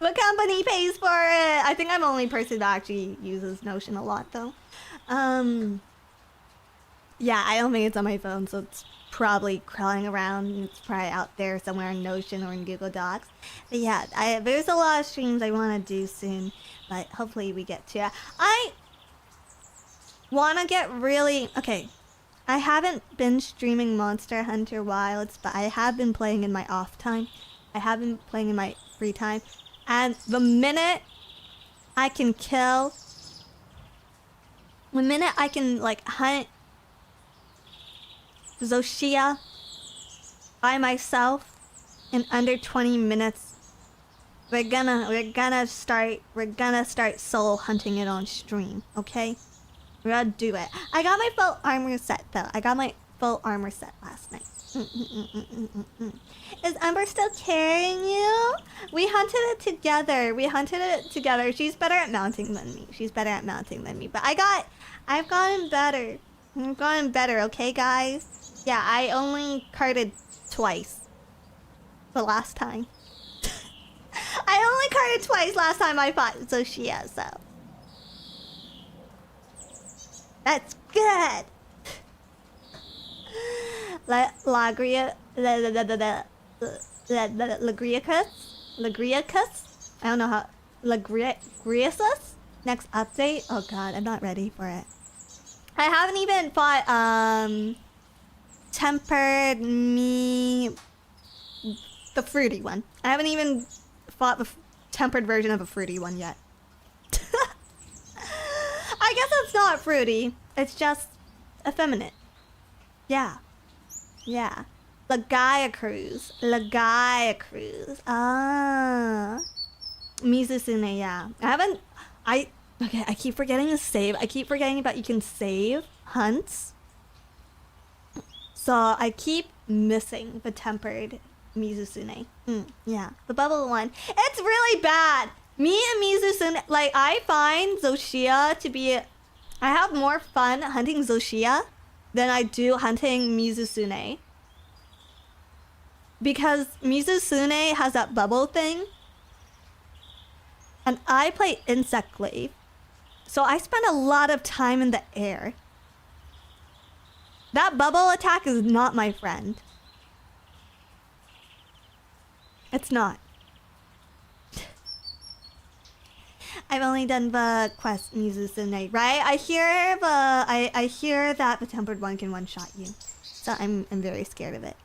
The company pays for it! I think I'm the only person that actually uses Notion a lot, though. Yeah, I don't think it's on my phone, so it's probably crawling around. It's probably out there somewhere in Notion or in Google Docs. But yeah, there's a lot of streams I want to do soon, but hopefully we get to it. I want to get really... okay, I haven't been streaming Monster Hunter Wilds, but I have been playing in my off time. I have been playing in my free time. And the minute I can kill... the minute I can, like, hunt Zoshia by myself in under 20 minutes, we're gonna start solo hunting it on stream, okay? We're gonna do it. I got my full armor set though. I got my full armor set last night. Is Ember still carrying you? We hunted it together. She's better at mounting than me. But I've gotten better. Okay, guys? Yeah, I only carded twice. The last time. I only carded twice last time I fought Zoshia, so. That's good. Lagriacus? I don't know how. Lagriacus? Next update? Oh god, I'm not ready for it. I haven't even fought, tempered me. The fruity one. I haven't even fought the tempered version of a fruity one yet. I guess it's not fruity. It's just effeminate. Yeah. Lagaya Cruise. Ah. Mizusune, yeah. Okay, I keep forgetting to save. I keep forgetting about you can save hunts. So I keep missing the tempered Mizusune. Yeah, the bubble one. It's really bad. Me and Mizusune, like, I find Zoshia to be... I have more fun hunting Zoshia than I do hunting Mizusune. Because Mizusune has that bubble thing. And I play Insect Glaive. So I spend a lot of time in the air. That bubble attack is not my friend. It's not. I've only done the quest Mizusune, right? I hear that the tempered one can one-shot you. So I'm very scared of it.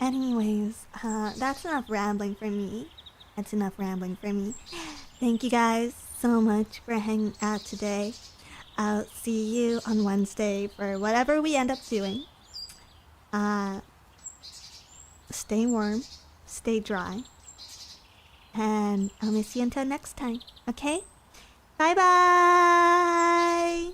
Anyways, that's enough rambling for me. Thank you guys so much for hanging out today. I'll see you on Wednesday for whatever we end up doing. Stay warm, stay dry, and I'll miss you until next time, okay? Bye-bye!